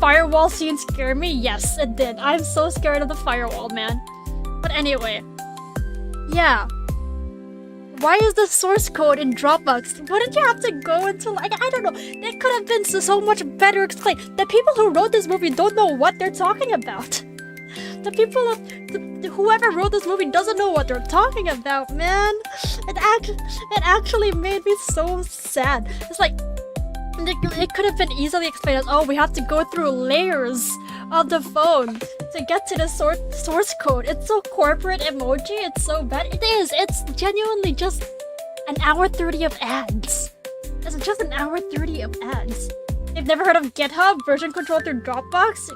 firewall scene scare me? Yes, it did. I'm so scared of the firewall, man. But anyway, yeah. Why is the source code in Dropbox? Wouldn't you have to go into, like, I don't know. It could have been so much better explained. The people who wrote this movie don't know what they're talking about. The people whoever wrote this movie doesn't know what they're talking about, man. It actually made me so sad. It's like, it could have been easily explained as, oh, we have to go through layers of the phone to get to the source code. It's so corporate emoji, it's so bad. It is, it's genuinely just an hour 30 of ads. It's just an hour 30 of ads. You've never heard of GitHub version control through Dropbox?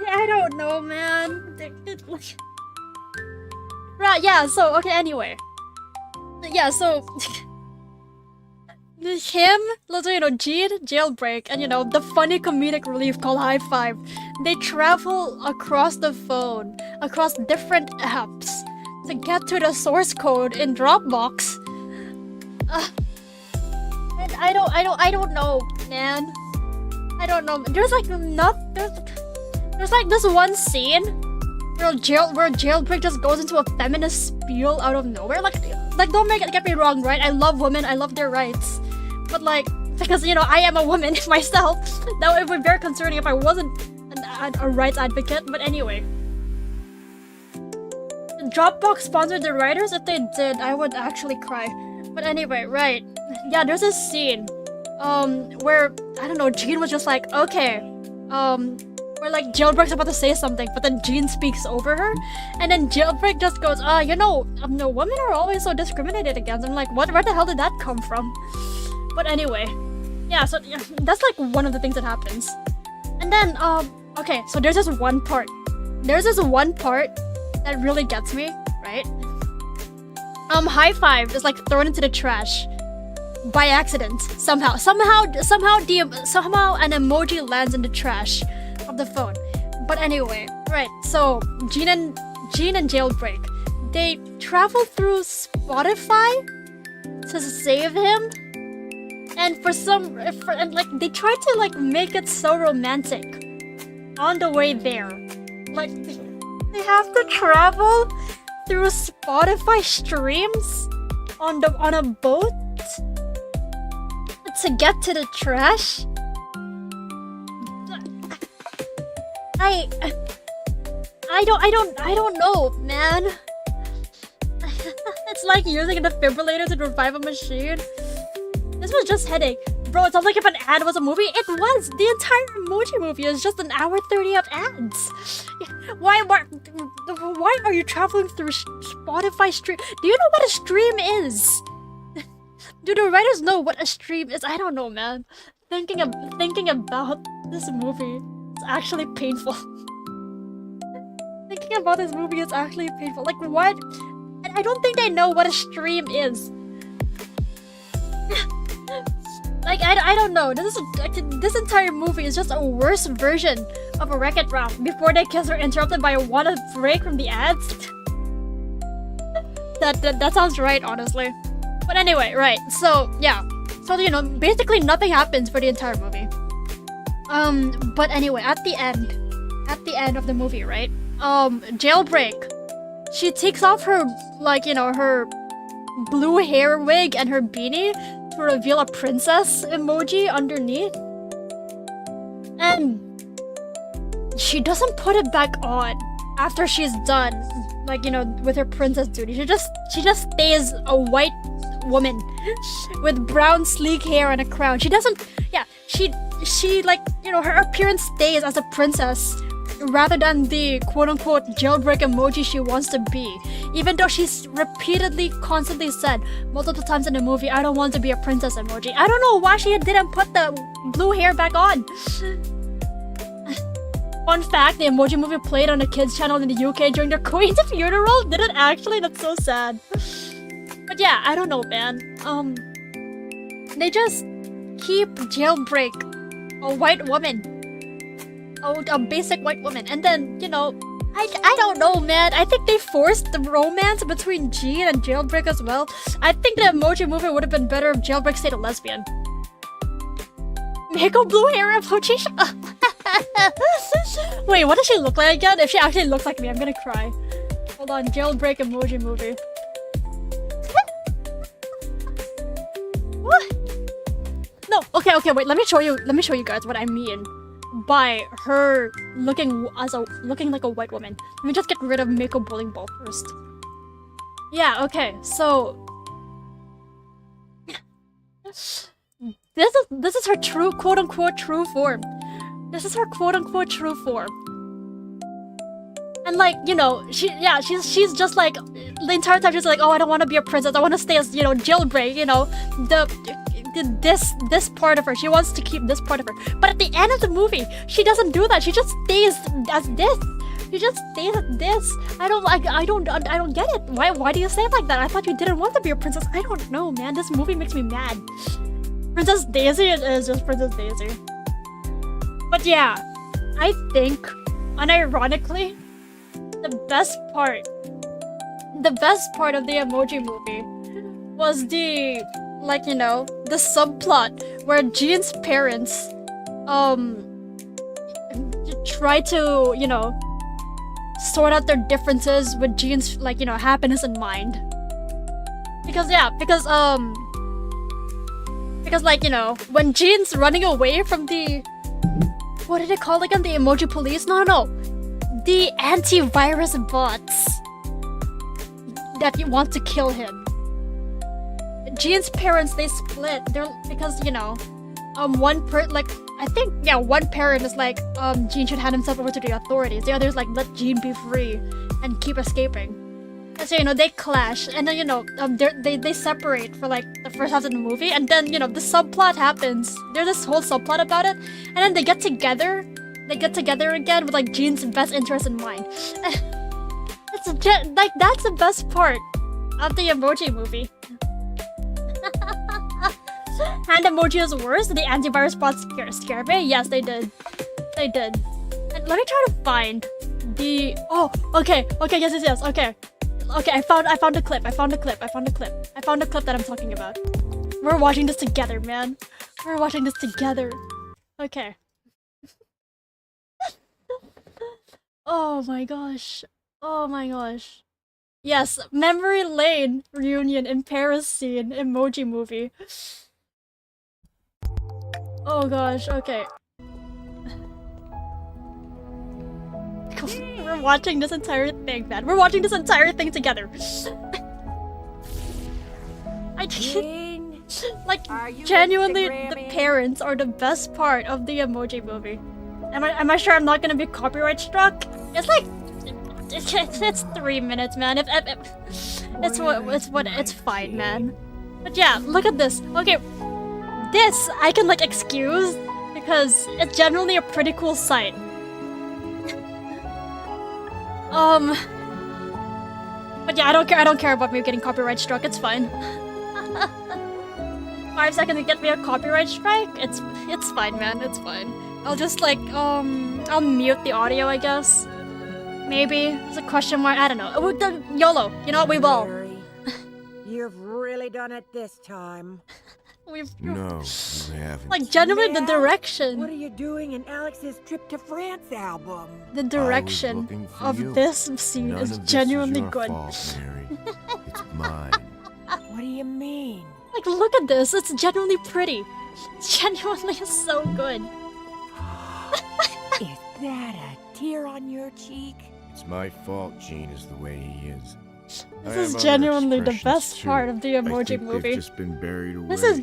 I don't know, man. Right, yeah, so, okay, anyway. Yeah, so... him, Gene, Jailbreak, and the funny comedic relief called High Five. They travel across the phone, across different apps, to get to the source code in Dropbox. And I don't know, man. I don't know. There's like there's like this one scene where Jailbreak just goes into a feminist spiel out of nowhere. Like don't get me wrong, right? I love women, I love their rights. But like, because I am a woman myself, that would be very concerning if I wasn't a rights advocate. But anyway, Dropbox sponsored the writers. If they did, I would actually cry. But anyway, right? Yeah, there's this scene, where I don't know, Gene was just like, okay, where like Jailbreak's about to say something, but then Gene speaks over her, and then Jailbreak just goes, no, women are always so discriminated against. I'm like, where the hell did that come from? But anyway, yeah, so that's like one of the things that happens. And then, okay, so there's this one part. There's this one part that really gets me, right? High Five is like thrown into the trash by accident. Somehow an emoji lands in the trash of the phone. But anyway, right, so Gene and Jailbreak, they travel through Spotify to save him. And they try to like make it so romantic on the way there. Like they have to travel through Spotify streams on a boat to get to the trash. I don't know, man. It's like using a defibrillator to revive a machine. This was just headache. Bro, it sounds like if an ad was a movie. It was! The entire Emoji movie is just an hour 30 of ads. Why are you traveling through Spotify stream? Do you know what a stream is? Do the writers know what a stream is? I don't know, man. Thinking about this movie is actually painful. Thinking about this movie is actually painful. Like, what? And I don't think they know what a stream is. Like, I don't know. This entire movie is just a worse version of a Wreck-It Ralph. Before they kiss are interrupted by a wanna break from the ads. That sounds right, honestly. But anyway, right. So yeah. So basically nothing happens for the entire movie. But anyway, at the end of the movie, right? Jailbreak, she takes off her her blue hair wig and her beanie to reveal a princess emoji underneath. And she doesn't put it back on after she's done, with her princess duty. She just stays a white woman with brown sleek hair and a crown. She doesn't, she her appearance stays as a princess rather than the quote-unquote jailbreak emoji she wants to be. Even though she's repeatedly, constantly said multiple times in the movie, I don't want to be a princess emoji. I don't know why she didn't put the blue hair back on. Fun fact, the Emoji Movie played on a kids channel in the UK during the Queen's funeral. Did it actually? That's so sad. But yeah, I don't know, man. They just keep Jailbreak a white woman. A basic white woman. And then, I don't know, man. I think they forced the romance between Jean and Jailbreak as well. I think the emoji movie would have been better if Jailbreak stayed a lesbian. Mako blue hair emoji. Wait, what does she look like again? If she actually looks like me, I'm gonna cry. Hold on, Jailbreak emoji movie. What? No, okay, wait, let me show you guys what I mean by her looking like a white woman. Let me just get rid of Mako bowling ball first. Yeah, okay, so this is her true quote-unquote true form. This is her quote-unquote true form. And like, you know, she's just like the entire time she's like, oh, I don't want to be a princess. I want to stay as, you know, Jailbreak, you know, this part of her. She wants to keep this part of her. But at the end of the movie, she doesn't do that. She just stays as this. She just stays as this. I don't get it. Why do you say it like that? I thought you didn't want to be a princess. I don't know, man. This movie makes me mad. Princess Daisy is just Princess Daisy. But yeah, I think, unironically, the best part of the emoji movie was the, like, you know, the subplot where Jean's parents try to, you know, sort out their differences with Jean's, like, you know, happiness in mind. Because like, you know, when Jean's running away from the, what did it call again? The emoji police? No. The antivirus bots that want to kill him. Jean's parents, they split. They're because, you know, one parent is like, Jean should hand himself over to the authorities. The other is like, let Jean be free and keep escaping. And so, you know, they clash, and then, you know, they separate for like the first half of the movie, and then, you know, the subplot happens. There's this whole subplot about it, and then they get together. They get together again with like Jean's best interest in mind. It's like that's the best part of the emoji movie. Hand emoji is worse. The antivirus bots scare me. Yes, they did. They did. And let me try to find the. Oh, okay. Yes. Okay, I found a clip. I found a clip that I'm talking about. We're watching this together, man. We're watching this together. Okay. Oh my gosh. Yes, memory lane reunion in Paris scene emoji movie. Oh gosh, okay. We're watching this entire thing, man. We're watching this entire thing together. I think, like, genuinely, the parents are the best part of the emoji movie. Am I sure I'm not gonna be copyright struck? It's like, it's 3 minutes, man. It's fine, man. But yeah, look at this. Okay, this I can like excuse because it's generally a pretty cool sight. But yeah, I don't care about me getting copyright struck. It's fine. 5 seconds to get me a copyright strike. It's fine, man. It's fine. I'll just like I'll mute the audio, I guess. Maybe it's a question mark. I don't know. YOLO. You know what? We will. You've really done it this time. No, you haven't. Like, genuinely, the direction. What are you doing in Alex's Trip to France album? The direction of this scene is genuinely good. Fault, Mary. It's mine. What do you mean? Like, look at this. It's genuinely pretty. It's genuinely so good. Is that a tear on your cheek? It's my fault Gene is the way he is. This is genuinely the best part of the emoji movie. They've just been buried away. This is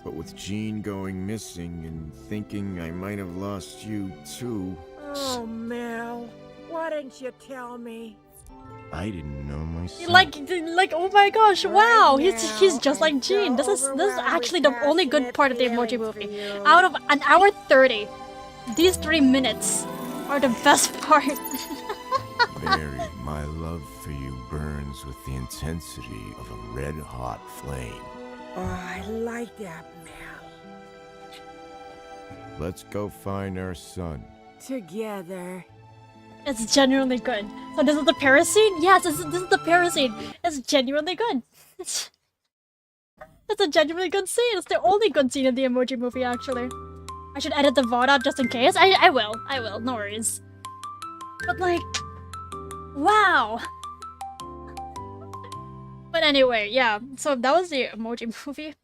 But with Gene going missing and thinking I might have lost you too. Oh, Mel, why didn't you tell me? I didn't know myself. Like, oh my gosh, wow, he's just like Gene. This is actually the only good part of the emoji movie. Out of an hour 30, these 3 minutes are the best part. Mary, my love for you burns with the intensity of a red-hot flame. Oh, I like that, Mel. Let's go find our son. Together. It's genuinely good. So this is the Paris scene? Yes, this is the Paris scene. It's genuinely good. It's a genuinely good scene. It's the only good scene in the Emoji Movie, actually. I should edit the VOD out just in case. I will. No worries. But like, wow. But anyway, yeah. So that was the Emoji Movie.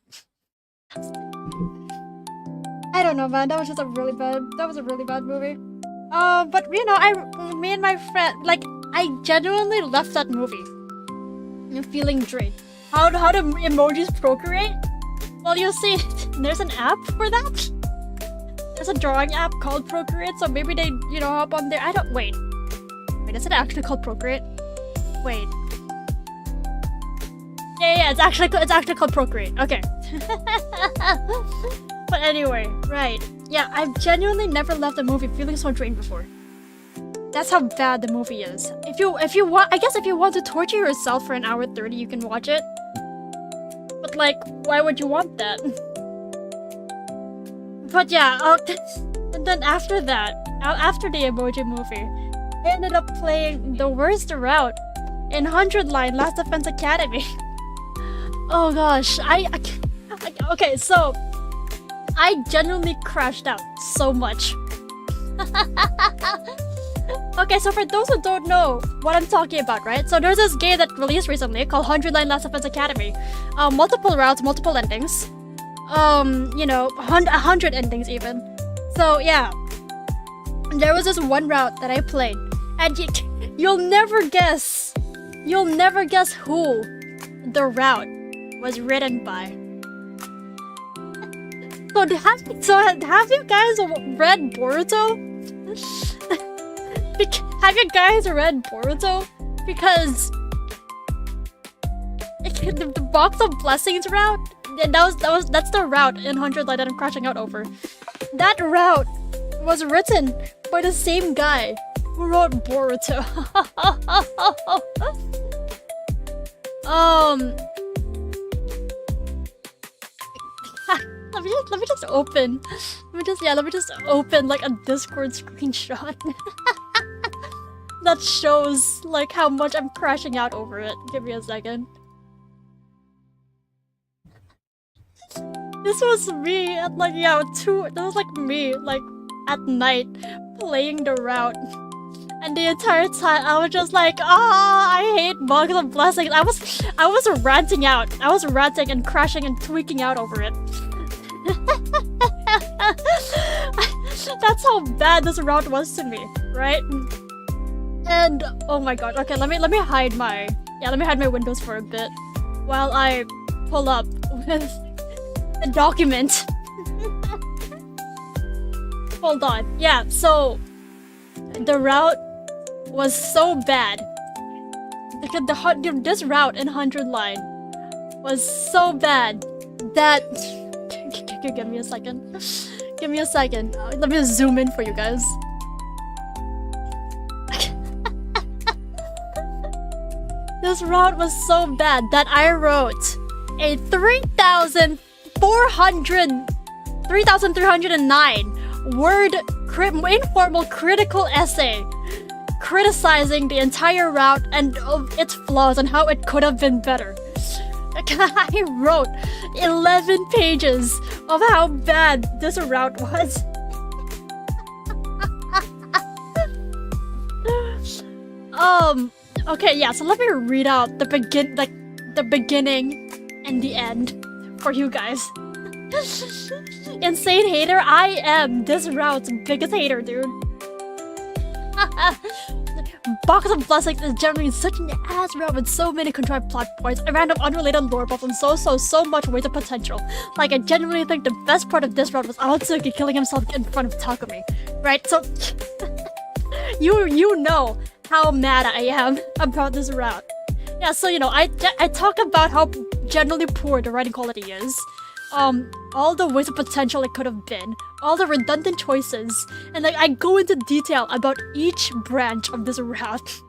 I don't know, man. That was just a really bad. That was a really bad movie. But you know, me and my friend, like, I genuinely left that movie feeling drained. How do emojis procreate? Well, you see, there's an app for that. There's a drawing app called Procreate, so maybe they, you know, hop on there. I don't wait. Is it actually called Procreate? Wait. Yeah, it's actually called Procreate. Okay. But anyway, right. Yeah, I've genuinely never left a movie feeling so drained before. That's how bad the movie is. If you want, I guess if you want to torture yourself for an hour 30, you can watch it. But like, why would you want that? But yeah, and then after that, after the Emoji Movie, I ended up playing the worst route in 100 Line Last Defense Academy. Oh gosh, okay, so I genuinely crashed out so much. Okay, so for those who don't know what I'm talking about, right? So there's this game that released recently called 100 Line Last Defense Academy. Multiple routes, multiple endings. You know, 100 endings even. So yeah, there was this one route that I played, and you'll never guess who the route was written by. So have you guys read Boruto? Have you guys read Boruto? Because the Box of Blessings route, that's the route in 100 Line that I'm crashing out over. That route was written by the same guy who wrote Boruto. Let me just open. Let me just open like a Discord screenshot that shows like how much I'm crashing out over it. Give me a second. This was me at like, yeah, that was like me like at night playing the route. And the entire time I was just like, I hate Box of Blessings. I was ranting out. I was ranting and crashing and tweaking out over it. That's how bad this route was to me, right? And oh my god, okay, let me hide my windows for a bit while I pull up with a document. Hold on. Yeah, so the route was so bad because this route in 100 Line was so bad that give me a second. Let me zoom in for you guys. This route was so bad that I wrote a 3,309 word informal critical essay criticizing the entire route and its flaws and how it could have been better. I wrote 11 pages of how bad this route was. Okay, yeah, so let me read out the beginning and the end for you guys. Insane hater, I am this route's biggest hater, dude. Box of Blessings is generally such an ass route with so many contrived plot points, a random unrelated lore buff, and so much wasted potential. Like, I genuinely think the best part of this route was Aotsuki killing himself in front of Takumi. Right, so you know how mad I am about this route. Yeah, so you know, I talk about how generally poor the writing quality is. All the wasted potential it could have been, all the redundant choices, and like I go into detail about each branch of this route.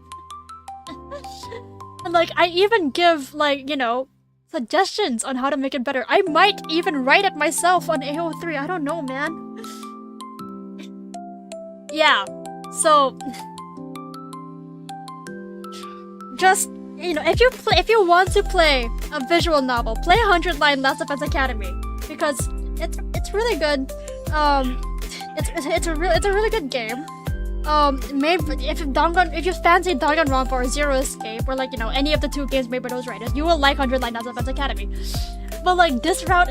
And like I even give like, you know, suggestions on how to make it better. I might even write it myself on AO3, I don't know, man. Yeah, so just, you know, if you want to play a visual novel, play 100 Line Last Defense Academy, because it's really good. It's a really good game. Made if you fancy Danganronpa or Zero Escape, or like, you know, any of the two games made by those writers, you will like 100 Line Last Defense Academy. But like this route,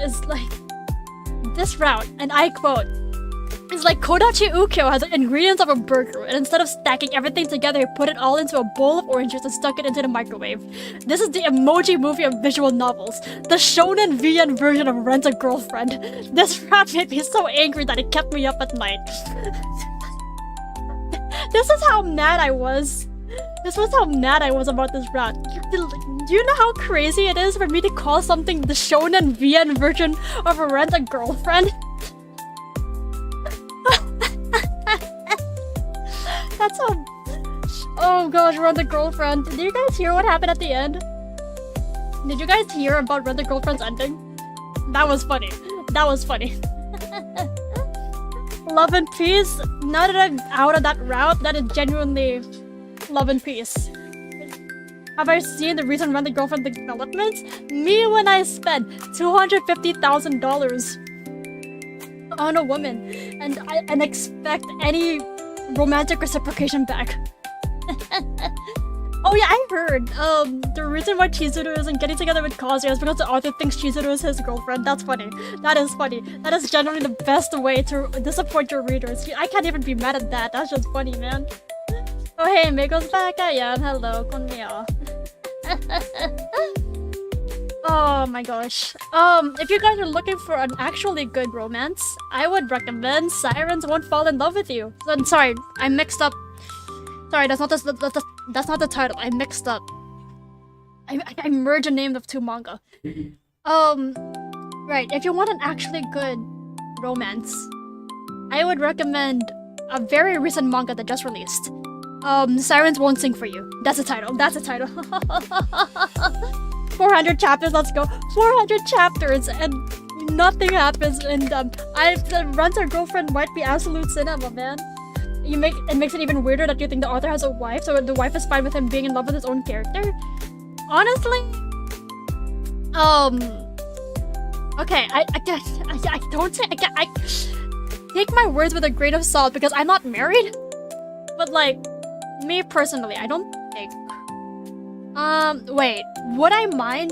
and I quote, is like Kodachi Ukyo has the ingredients of a burger, and instead of stacking everything together, he put it all into a bowl of oranges and stuck it into the microwave. This is the emoji movie of visual novels, the shonen VN version of Rent a Girlfriend. This rap made me so angry that it kept me up at night. This is how mad I was. This was how mad I was about this rap. Do you know how crazy it is for me to call something the shonen VN version of a Rent a Girlfriend? That's so... Oh gosh, Rent a Girlfriend. Did you guys hear what happened at the end? Did you guys hear about Rent a Girlfriend's ending? That was funny. That was funny. Love and peace. Now that I'm out of that route, that is genuinely love and peace. Have I seen the recent Rent a Girlfriend developments? Me when I spent $250,000 on a woman and expect any romantic reciprocation back. Oh yeah, I heard the reason why Chizuru isn't getting together with Kazuya is because the author thinks Chizuru is his girlfriend. That's funny. That is funny. That is generally the best way to disappoint your readers. I can't even be mad at that. That's just funny, man. Oh hey, Meiko's back. Ayan, hello, konnichiwa. Oh my gosh. If you guys are looking for an actually good romance, I would recommend Sirens Won't Fall in Love with You. Sorry, I mixed up. Sorry, that's not the title. I mixed up. I merged the name of two manga. Right. If you want an actually good romance, I would recommend a very recent manga that just released. Sirens Won't Sing for You. That's the title. That's the title. 400 chapters, let's go. 400 chapters and nothing happens in them. Rent a Girlfriend might be absolute cinema, man. It makes it even weirder that you think the author has a wife, so the wife is fine with him being in love with his own character. Honestly, okay, I don't say I take my words with a grain of salt because I'm not married. But like, me personally, I don't think. Wait, would I mind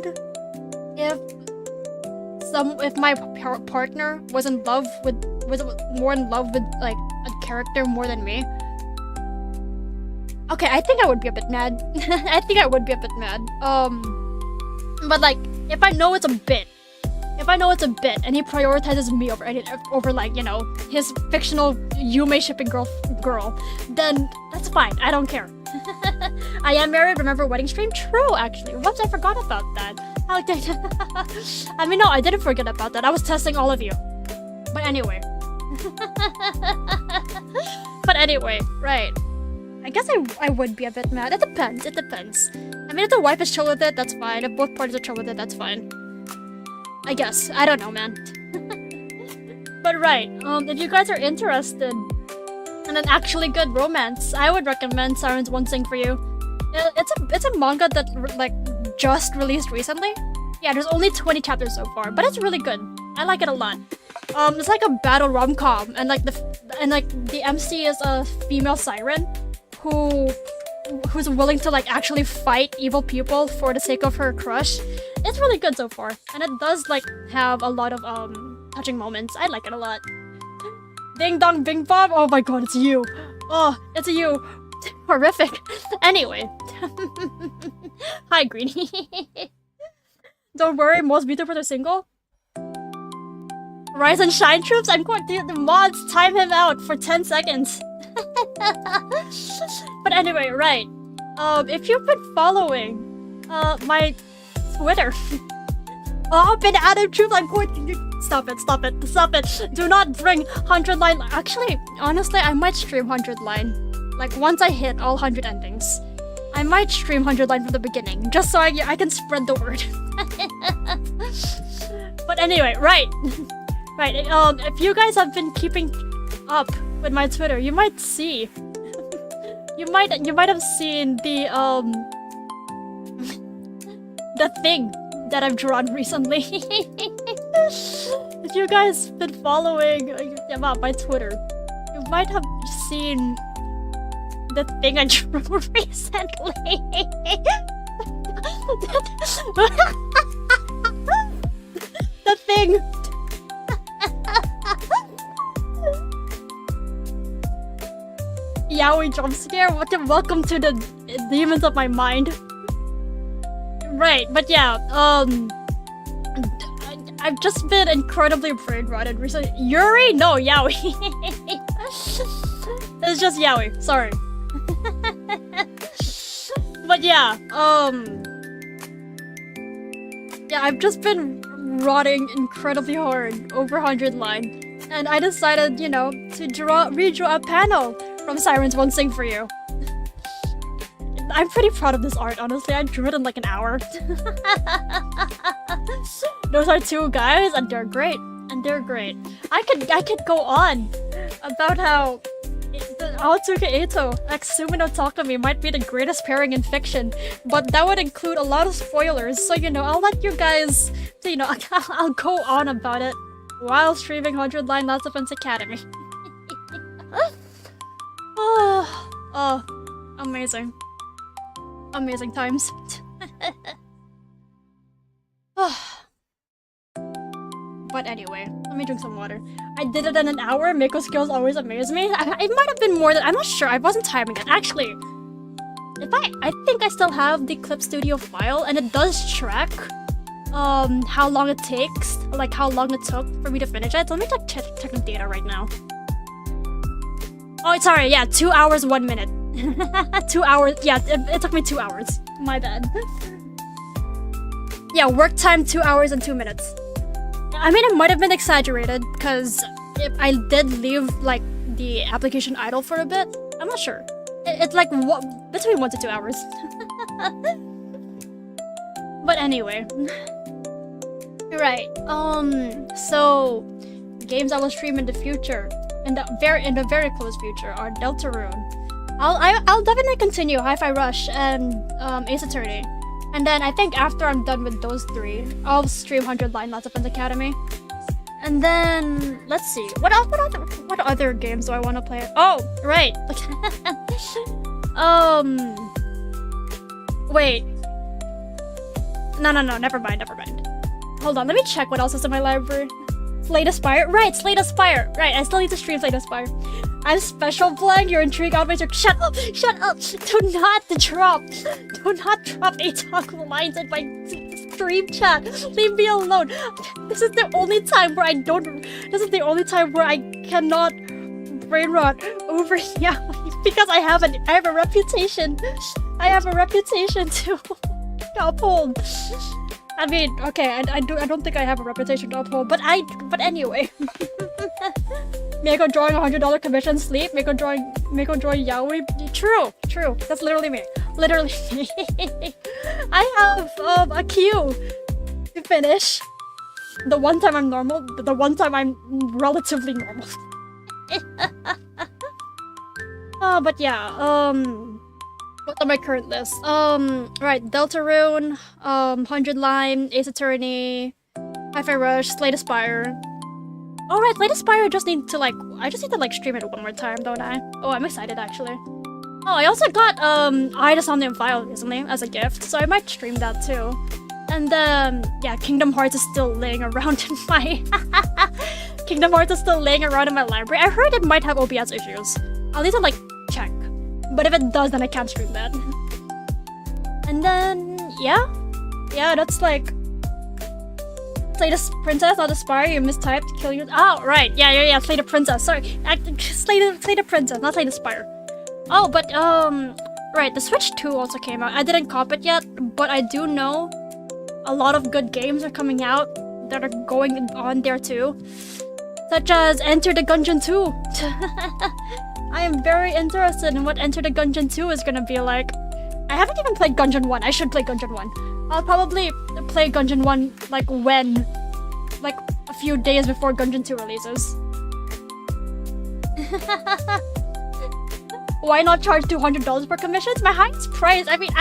if my partner was more in love with like a character more than me? Okay, I think I would be a bit mad. I think I would be a bit mad. But like, if I know it's a bit, and he prioritizes me over like, you know, his fictional Yume shipping girl, then that's fine. I don't care. I am married. Remember wedding stream? True, actually. Whoops, I forgot about that. How did I mean, no, I didn't forget about that. I was testing all of you. But anyway. Right. I guess I would be a bit mad. It depends. I mean, if the wife is chill with it, that's fine. If both parties are chill with it, that's fine. I guess. I don't know, man. But right, if you guys are interested in an actually good romance, I would recommend Sirens Won't Sing for You. It's a manga that like just released recently. Yeah, there's only 20 chapters so far, but it's really good. I like it a lot. It's like a battle rom-com, and the MC is a female siren who's willing to like actually fight evil people for the sake of her crush. It's really good so far, and it does like have a lot of touching moments. I like it a lot. Ding dong bing bong. Oh my god, it's you. Oh, it's you. Horrific. Anyway. Hi, Greenie. Don't worry, most VTubers are single. Rise and shine troops. I'm going to the mods time him out for 10 seconds. But anyway, right. If you've been following my Twitter. Oh, been added troops. I'm going to stop it. Do not bring 100 line. Actually, honestly, I might stream 100 line. Like once I hit all 100 endings. I might stream 100 line from the beginning, just so I can spread the word. But anyway, right. Right, if you guys have been keeping up with my Twitter, you might see. you might have seen the the thing that I've drawn recently. If you guys been following my Twitter, you might have seen the thing I drew recently. The thing. Yaoi jump scare. Welcome to the demons of my mind. Right, but yeah, I've just been incredibly brain rotted recently. Yuri? No, Yaoi. It's just Yaoi, sorry. But yeah, yeah, I've just been rotting incredibly hard, over 100 line. And I decided, you know, to redraw a panel from Sirens Won't Sing For You. I'm pretty proud of this art, honestly. I drew it in like an hour. Those are two guys, and they're great. And they're great. I could go on about how Aotsuka Eito x Sumi no Takumi might be the greatest pairing in fiction, but that would include a lot of spoilers. So you know, I'll let you guys, you know, I'll go on about it while streaming 100 Line Last Defense Academy. Oh, amazing. Amazing times. But anyway, let me drink some water. I did it in an hour. Miko skills always amaze me. It might have been more than— I'm not sure. I wasn't timing it. Actually, I think I still have the Clip Studio file, and it does track how long it takes, like how long it took for me to finish it. So let me check the data right now. Oh, sorry. Yeah, 2 hours 1 minute. 2 hours. Yeah, it took me 2 hours. My bad. Yeah, work time 2 hours and 2 minutes. I mean, it might have been exaggerated because I did leave like the application idle for a bit. I'm not sure. It's like between 1 to 2 hours. But anyway, right. So games I will stream in the future, in the very close future, are Deltarune. I'll definitely continue Hi-Fi Rush and Ace Attorney. And then I think after I'm done with those three, I'll stream 100 Line Last Defense Academy. And then let's see, what other games do I want to play? Oh, right. Wait. No, never mind. Hold on, let me check what else is in my library. Slay the Spire? Right, Slay the Spire! Right, I still need to stream Slay the Spire. I'm special playing, your intrigue outweighs your— Shut up! Do not drop a toggle lines in my stream chat. Leave me alone. This is the only time where I cannot brain rot over here. Because I have a reputation. I have a reputation to uphold. I mean, okay, I don't think I have a reputation to uphold, but anyway. Mako drawing $100 commission sleep. Mako drawing yaoi. True. That's literally me. Literally me. I have a queue to finish. The one time I'm normal. The one time I'm relatively normal. But yeah. What are my current lists? Right, Deltarune, 100 Line, Ace Attorney, Hi-Fi Rush, Slay the Spire. Oh right, Slay the Spire, I just need to stream it one more time, don't I? Oh, I'm excited actually. Oh, I also got Eye to Somnium File recently as a gift, so I might stream that too. And yeah, Kingdom Hearts is still laying around in my library. I heard it might have OBS issues. I'll need to check. But if it does, then I can't stream that. And then, yeah, that's Slay the Princess, not the Spire. You mistyped. Kill you. Oh, right. Yeah. Slay the Princess. Sorry, Slay the Princess, not Slay the Spire. Oh, but right. The Switch 2 also came out. I didn't cop it yet, but I do know a lot of good games are coming out that are going on there too, such as Enter the Gungeon 2. I am very interested in what Enter the Gungeon 2 is gonna be like. I haven't even played Gungeon 1. I should play Gungeon 1. I'll probably play Gungeon 1 a few days before Gungeon 2 releases. Why not charge $200 for commissions? My highest price, I mean,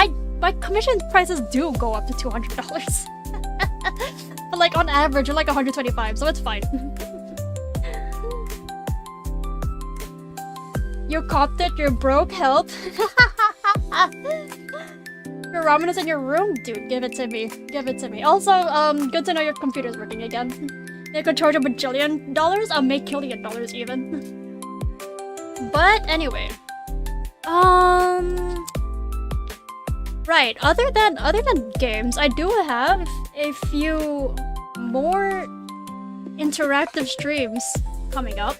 my commission prices do go up to $200. But like on average, you're like 125, so it's fine. You copped it, you're broke, help. Your ramen is in your room? Dude, give it to me. Give it to me. Also, good to know your computer's working again. They could charge a bajillion dollars, I'll make $1 billion even. But anyway. Right, other than games, I do have a few more interactive streams coming up.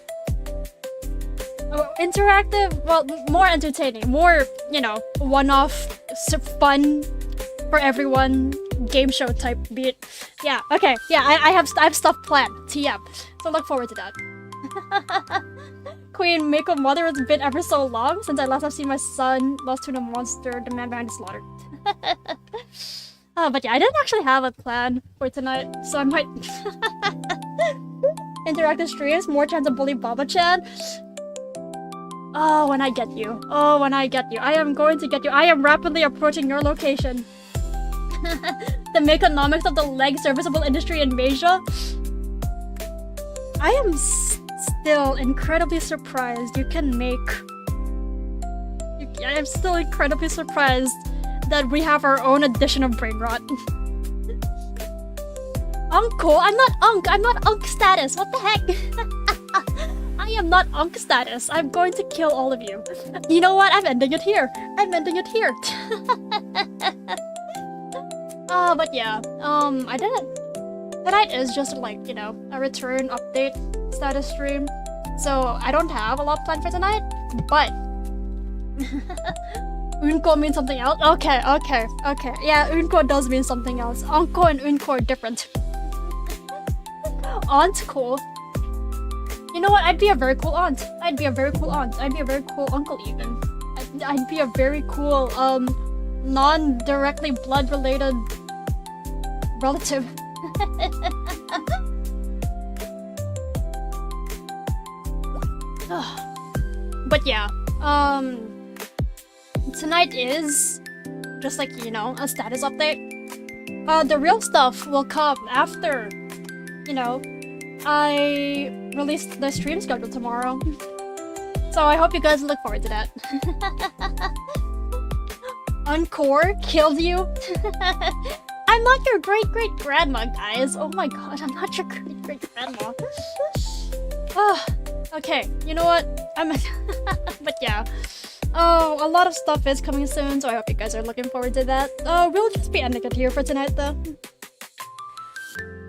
Interactive, well, more entertaining, more, you know, one-off, fun for everyone, game show type beat. Yeah, okay, yeah, I have stuff planned, TM, so look forward to that. Queen, Mako Mother, it's been ever so long since I last have seen my son lost to the monster, the man behind the slaughter. But yeah, I didn't actually have a plan for tonight, so I might... Interactive streams, more chance of bully Baba-chan. Oh, when I get you. Oh, when I get you. I am going to get you. I am rapidly approaching your location. The Meconomics of the leg serviceable industry in Asia. I am still incredibly surprised you can make... I am still incredibly surprised that we have our own edition of Brain Rot. Uncle? I'm not Unk. I'm not Unk status. What the heck? I am not Unk status. I'm going to kill all of you. You know what? I'm ending it here. I'm ending it here. But yeah. I didn't... Tonight is just like, you know, a return update status stream. So I don't have a lot planned for tonight, but... Unko means something else? Okay. Yeah, Unko does mean something else. Unko and Unko are different. Aunt cool. You know what? I'd be a very cool aunt. I'd be a very cool aunt. I'd be a very cool uncle even. I'd be a very cool, non-directly blood-related relative. But yeah, tonight is just like, you know, a status update. The real stuff will come after, you know, I release the stream schedule tomorrow. So I hope you guys look forward to that. Encore killed you? I'm not your great-great-grandma, guys. Oh my god, I'm not your great-great-grandma. Okay, you know what? But yeah. Oh, a lot of stuff is coming soon, so I hope you guys are looking forward to that. We'll just be ending it here for tonight, though.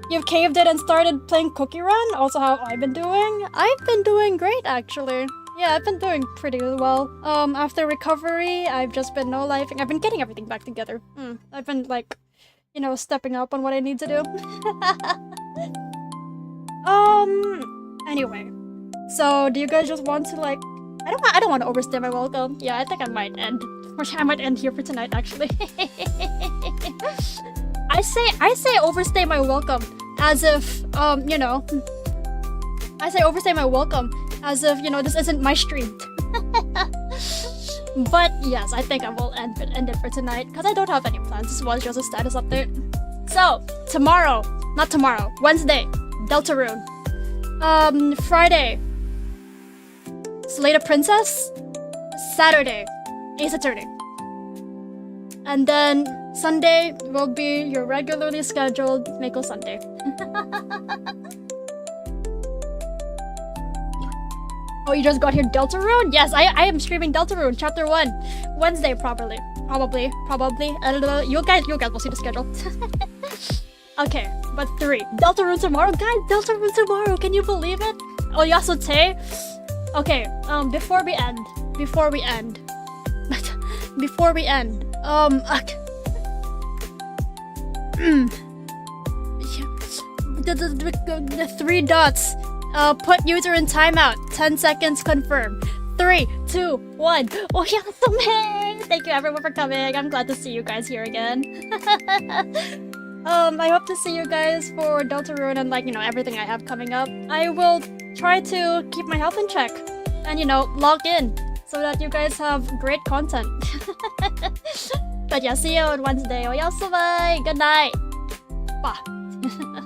You've caved it and started playing Cookie Run? Also, how I've been doing? I've been doing great, actually. Yeah, I've been doing pretty well. After recovery, I've just been no-lifing. I've been getting everything back together. I've been, like, you know, stepping up on what I need to do. Anyway. So, do you guys just want to, like... I don't want to overstay my welcome. Yeah, I think I might end. I might end here for tonight, actually. I say overstay my welcome as if, you know... I say overstay my welcome as if, you know, this isn't my stream. But yes, I think I will end it for tonight because I don't have any plans. This was just a status update. So, Wednesday, Deltarune. Friday, Slate of Princess. Saturday, Ace Attorney. And then Sunday will be your regularly scheduled Mako Sunday. Oh, you just got here Deltarune? Yes, I am streaming Deltarune Chapter 1 Wednesday probably. I don't know. You guys will see the schedule. Okay, but 3. Deltarune tomorrow? Guys, Deltarune tomorrow! Can you believe it? Oh, Yasute? Okay, before we end. The 3 dots. Put user in timeout. 10 seconds confirm. 3, 2, 1. Oh, Yasume! Thank you everyone for coming. I'm glad to see you guys here again. I hope to see you guys for Deltarune and, like, you know, everything I have coming up. I will try to keep my health in check and, you know, log in so that you guys have great content. But yeah, see you on Wednesday. 我要素呗 Good night. Bye.